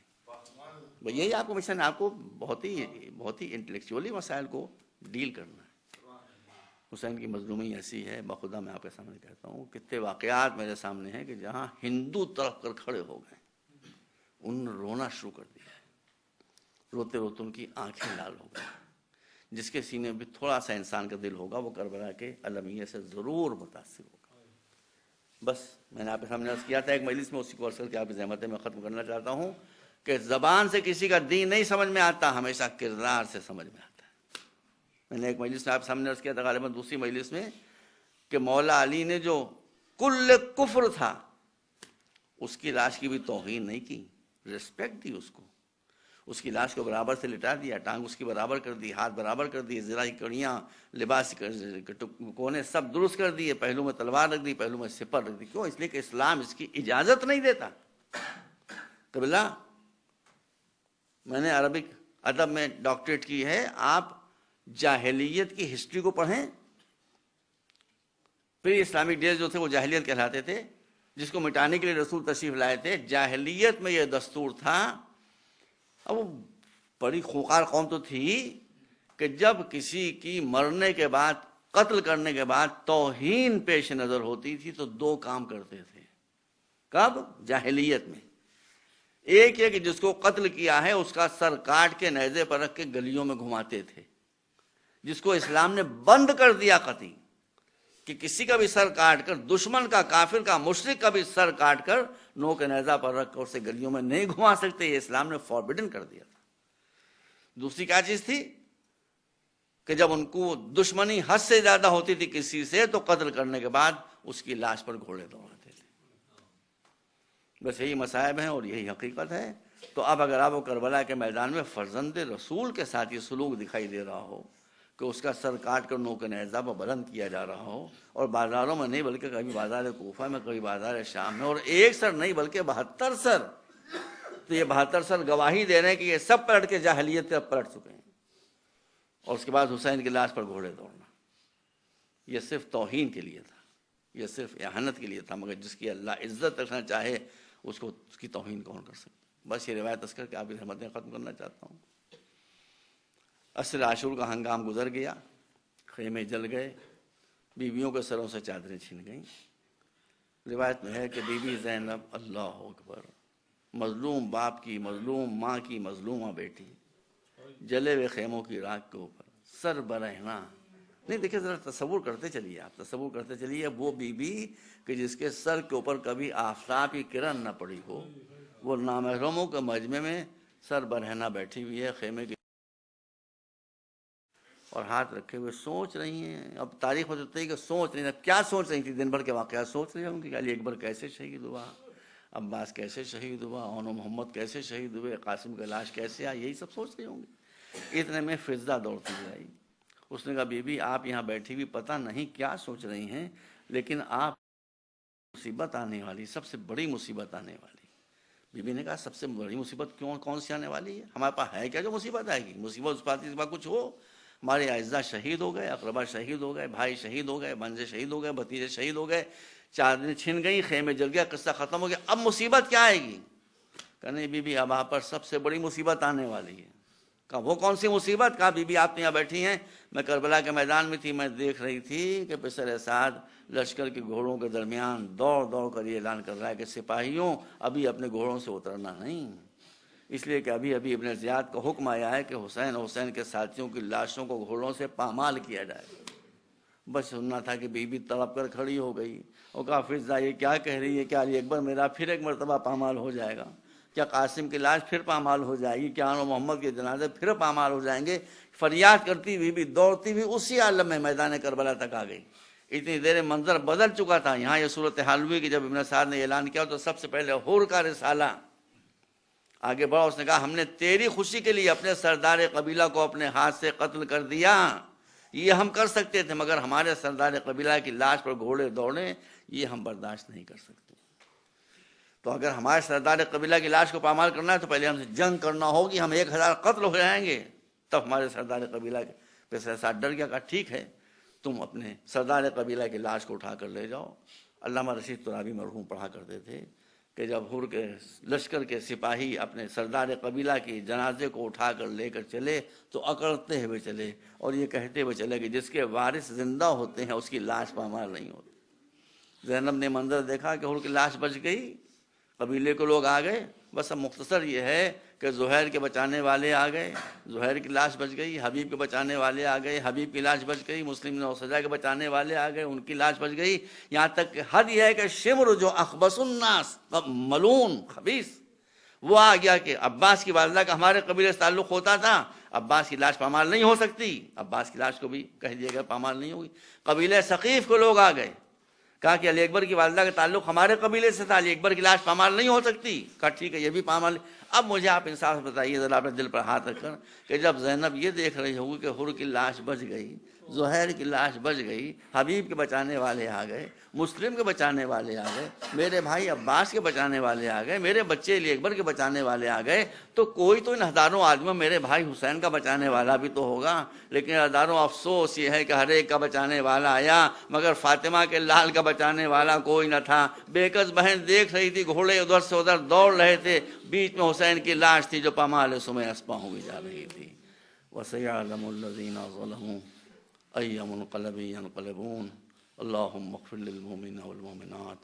یہی آپ کو مشن ہے. آپ کو بہت ہی انٹلیکچولی مسائل کو ڈیل کرنا ہے. حسین کی مظلومی ایسی ہے، بخدا میں آپ کے سامنے کہتا ہوں کتنے واقعات میرے سامنے ہیں کہ جہاں ہندو طرف کر کھڑے ہو گئے، ان رونا شروع کر دیا. روتے روتے ان کی آنکھیں لال ہو گئی. جس کے سینے میں بھی تھوڑا سا انسان کا دل ہوگا وہ کربلا کے المیہ سے ضرور متاثر ہوگا. بس میں نے آپ کے سامنے عرض کیا تھا ایک مجلس میں، اسی کو عرض کر کے آپ کی زحمتیں میں ختم کرنا چاہتا ہوں کہ زبان سے کسی کا دین نہیں سمجھ میں آتا، ہمیشہ کردار سے سمجھ میں آتا ہے. میں نے ایک مجلس میں آپ سامنے عرض کیا تھا، غالباً دوسری مجلس میں، کہ مولا علی نے جو کل کفر تھا اس کی لاش کی بھی توہین نہیں کی، ریسپیکٹ دی اس کو. اس کی لاش کو برابر سے لٹا دیا، ٹانگ اس کی برابر کر دی، ہاتھ برابر کر دی، زرہ کی کڑیاں، لباس کونے سب درست کر دیے، پہلو میں تلوار رکھ دی، پہلو میں سپر رکھ دی. کیوں؟ اس لیے کہ اسلام اس کی اجازت نہیں دیتا. قبلہ میں نے عربک ادب میں ڈاکٹریٹ کی ہے. آپ جاہلیت کی ہسٹری کو پڑھیں. پری اسلامک ڈیز جو تھے وہ جاہلیت کہلاتے تھے، جس کو مٹانے کے لیے رسول تشریف لائے تھے. جاہلیت میں یہ دستور تھا. اب وہ بڑی خوکار قوم تو تھی کہ جب کسی کی مرنے کے بعد، قتل کرنے کے بعد توہین پیش نظر ہوتی تھی تو دو کام کرتے تھے. کب؟ جاہلیت میں. ایک یہ کہ جس کو قتل کیا ہے اس کا سر کاٹ کے نیزے پر رکھ کے گلیوں میں گھماتے تھے، جس کو اسلام نے بند کر دیا قطعی کہ کسی کا بھی سر کاٹ کر، دشمن کا، کافر کا، مشرک کا بھی سر کاٹ کر نو کے نیزہ پر رکھ کر اسے گلیوں میں نہیں گھما سکتے. یہ اسلام نے فاربیڈن کر دیا تھا. دوسری کیا چیز تھی کہ جب ان کو دشمنی حد سے زیادہ ہوتی تھی کسی سے تو قتل کرنے کے بعد اس کی لاش پر گھوڑے دوڑاتے تھے. بس یہی مصائب ہیں اور یہی حقیقت ہے. تو اب اگر آپ کو کربلا کے میدان میں فرزند رسول کے ساتھ یہ سلوک دکھائی دے رہا ہو کہ اس کا سر کاٹ کر نوک نیزہ پر بلند کیا جا رہا ہو، اور بازاروں میں نہیں بلکہ کبھی بازار کوفہ میں، کبھی بازار شام میں، اور ایک سر نہیں بلکہ 72 سر، تو یہ 72 سر گواہی دے رہے ہیں کہ یہ سب پلٹ کے جاہلیت پر پلٹ چکے ہیں. اور اس کے بعد حسین کی لاش پر گھوڑے دوڑنا، یہ صرف توہین کے لیے تھا، یہ صرف اہانت کے لیے تھا. مگر جس کی اللہ عزت رکھنا چاہے اس کی توہین کون کر سکتا. بس یہ روایت کر کے آپ کی رحمتیں ختم کرنا چاہتا ہوں. عصر عاشور کا ہنگام گزر گیا، خیمے جل گئے، بیویوں کے سروں سے چادریں چھن گئیں. روایت میں ہے کہ بی بی زینب، اللہ اکبر، مظلوم باپ کی، مظلوم ماں کی مظلومہ بیٹی، جلے ہوئے خیموں کی راکھ کے اوپر سر برہنہ نہیں دیکھیں ذرا تصور کرتے چلیے، آپ تصور کرتے چلیے، وہ بیوی کہ جس کے سر کے اوپر کبھی آفتاب کی کرن نہ پڑی ہو، وہ نامحرموں کے مجمع میں سر برہنہ بیٹھی ہوئی ہے خیمے کی اور ہاتھ رکھے ہوئے سوچ رہی ہیں. اب تاریخ بتاتی ہے کہ سوچ رہی ہیں. کیا سوچ رہی تھی؟ دن بھر کے واقعات سوچ رہی ہوں کہ علی اکبر کیسے شہید ہوا، عباس کیسے شہید ہوا، اون محمد کیسے شہید ہوئے، قاسم کی لاش کیسے آئی، یہی سب سوچ رہی ہوں گی. اتنے میں فضا دوڑتی ہوئی آئی. اس نے کہا بی بی آپ یہاں بیٹھی ہوئی پتہ نہیں کیا سوچ رہی ہیں، لیکن آپ مصیبت آنے والی، سب سے بڑی مصیبت آنے والی. بی بی نے کہا سب سے بڑی مصیبت کون سی آنے والی ہے؟ ہمارے پاس ہے کیا جو مصیبت آئے گی؟ مصیبت اس بات کی کچھ ہو. ہمارے اعزاء شہید ہو گئے، اقربا شہید ہو گئے، بھائی شہید ہو گئے، بنجے شہید ہو گئے، بھتیجے شہید ہو گئے، چادریں چھن گئی، خیمے جل گیا، قصہ ختم ہو گیا، اب مصیبت کیا آئے گی؟ کہنے بی بی اب آپ پر سب سے بڑی مصیبت آنے والی ہے. کہا وہ کون سی مصیبت؟ کہا بی بی آپ یہاں بیٹھی ہیں، میں کربلا کے میدان میں تھی، میں دیکھ رہی تھی کہ پسر سعد لشکر کے گھوڑوں کے درمیان دوڑ دوڑ کر یہ اعلان کر رہا ہے کہ سپاہیوں ابھی اپنے گھوڑوں سے اترنا نہیں، اس لیے کہ ابھی ابن زیاد کا حکم آیا ہے کہ حسین کے ساتھیوں کی لاشوں کو گھوڑوں سے پامال کیا جائے. بس سننا تھا کہ بی بی تڑپ کر کھڑی ہو گئی اور کہا فضا یہ کیا کہہ رہی ہے؟ کیا علی اکبر میرا پھر ایک مرتبہ پامال ہو جائے گا؟ کیا قاسم کی لاش پھر پامال ہو جائے گی؟ کیا اون محمد کے جنازے پھر پامال ہو جائیں گے؟ فریاد کرتی ہوئی بھی دوڑتی ہوئی اسی عالم میں میدان کربلا تک آ گئی. اتنی دیر منظر بدل چکا تھا. یہاں یہ صورتحال ہوئی کہ جب ابن سعد نے اعلان کیا تو سب سے پہلے حور کا رسالہ آگے بڑھا. اس نے کہا ہم نے تیری خوشی کے لیے اپنے سردار قبیلہ کو اپنے ہاتھ سے قتل کر دیا. یہ ہم کر سکتے تھے، مگر ہمارے سردار قبیلہ کی لاش پر گھوڑے دوڑیں یہ ہم برداشت نہیں کر سکتے. تو اگر ہمارے سردار قبیلہ کی لاش کو پامال کرنا ہے تو پہلے ہم سے جنگ کرنا ہوگی، ہم 1000 قتل ہو جائیں گے تب ہمارے سردار قبیلہ پہ ساتھ ڈر گیا. کہا ٹھیک ہے تم اپنے سردار قبیلہ کی لاش کو اٹھا کر لے جاؤ. علامہ رشید ترابی مرحوم پڑھا کرتے تھے کہ جب حور کے لشکر کے سپاہی اپنے سردار قبیلہ کی جنازے کو اٹھا کر لے کر چلے تو اکڑتے ہوئے چلے اور یہ کہتے ہوئے چلے کہ جس کے وارث زندہ ہوتے ہیں اس کی لاش پامال نہیں ہوتی. زینب نے منظر دیکھا کہ حور کی لاش بچ گئی، قبیلے کے لوگ آ گئے. بس اب مختصر یہ ہے کہ زہیر کے بچانے والے آ گئے، زہیر کی لاش بچ گئی. حبیب کے بچانے والے آ گئے، حبیب کی لاش بچ گئی. مسلم نوسجا کے بچانے والے آ گئے، ان کی لاش بچ گئی. یہاں تک کہ حد یہ ہے کہ شمر جو اخبث الناس ملون خبیث وہ آ گیا کہ عباس کی والدہ کا ہمارے قبیلے سے تعلق ہوتا تھا، عباس کی لاش پامال نہیں ہو سکتی. عباس کی لاش کو بھی کہہ دیا گیا پامال نہیں ہوگی. قبیلے ثقیف کے لوگ آ گئے، کہا کہ علی اکبر کی والدہ کا تعلق ہمارے قبیلے سے تھا، علی اکبر کی لاش پامال نہیں ہو سکتی. کہا ٹھیک ہے یہ بھی پامال. اب مجھے آپ انصاف بتائیے ذرا اپنے دل پر ہاتھ رکھ کر کہ جب زینب یہ دیکھ رہی ہوگی کہ حر کی لاش بچ گئی، زہیر کی لاش بچ گئی، حبیب کے بچانے والے آ گئے، مسلم کے بچانے والے آ گئے، میرے بھائی عباس کے بچانے والے آ گئے، میرے بچے علی اکبر کے بچانے والے آ گئے، تو کوئی تو ان ہزاروں آدمیوں میرے بھائی حسین کا بچانے والا بھی تو ہوگا. لیکن ہزاروں افسوس یہ ہے کہ ہر ایک کا بچانے والا آیا مگر فاطمہ کے لال کا بچانے والا کوئی نہ تھا. بےکس بہن دیکھ رہی تھی، گھوڑے ادھر سے ادھر دوڑ رہے تھے، بیچ میں حسین کی لاش تھی جو پامال سمے اسپاں ہوئی جا رہی تھی. وَسَيَعْلَمُ الَّذِينَ ظَلَمُوا أَيَّ مُنقَلَبٍ يَنقَلِبُونَ. اللهم اغفر للمؤمنين والمؤمنات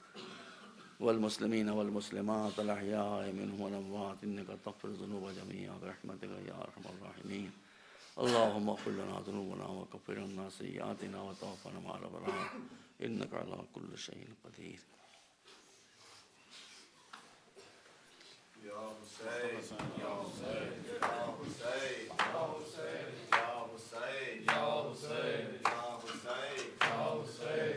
والمسلمين والمسلمات الأحياء منهم والأموات إنك تغفر الذنوب جميعا برحمتك يا أرحم الراحمين. اللهم اغفر لنا ذنوبنا وكفر عنا سيئاتنا وتوفنا مع الأبرار إنك على كل شيء قدير. Ya Hüseyin, Ya Hüseyin.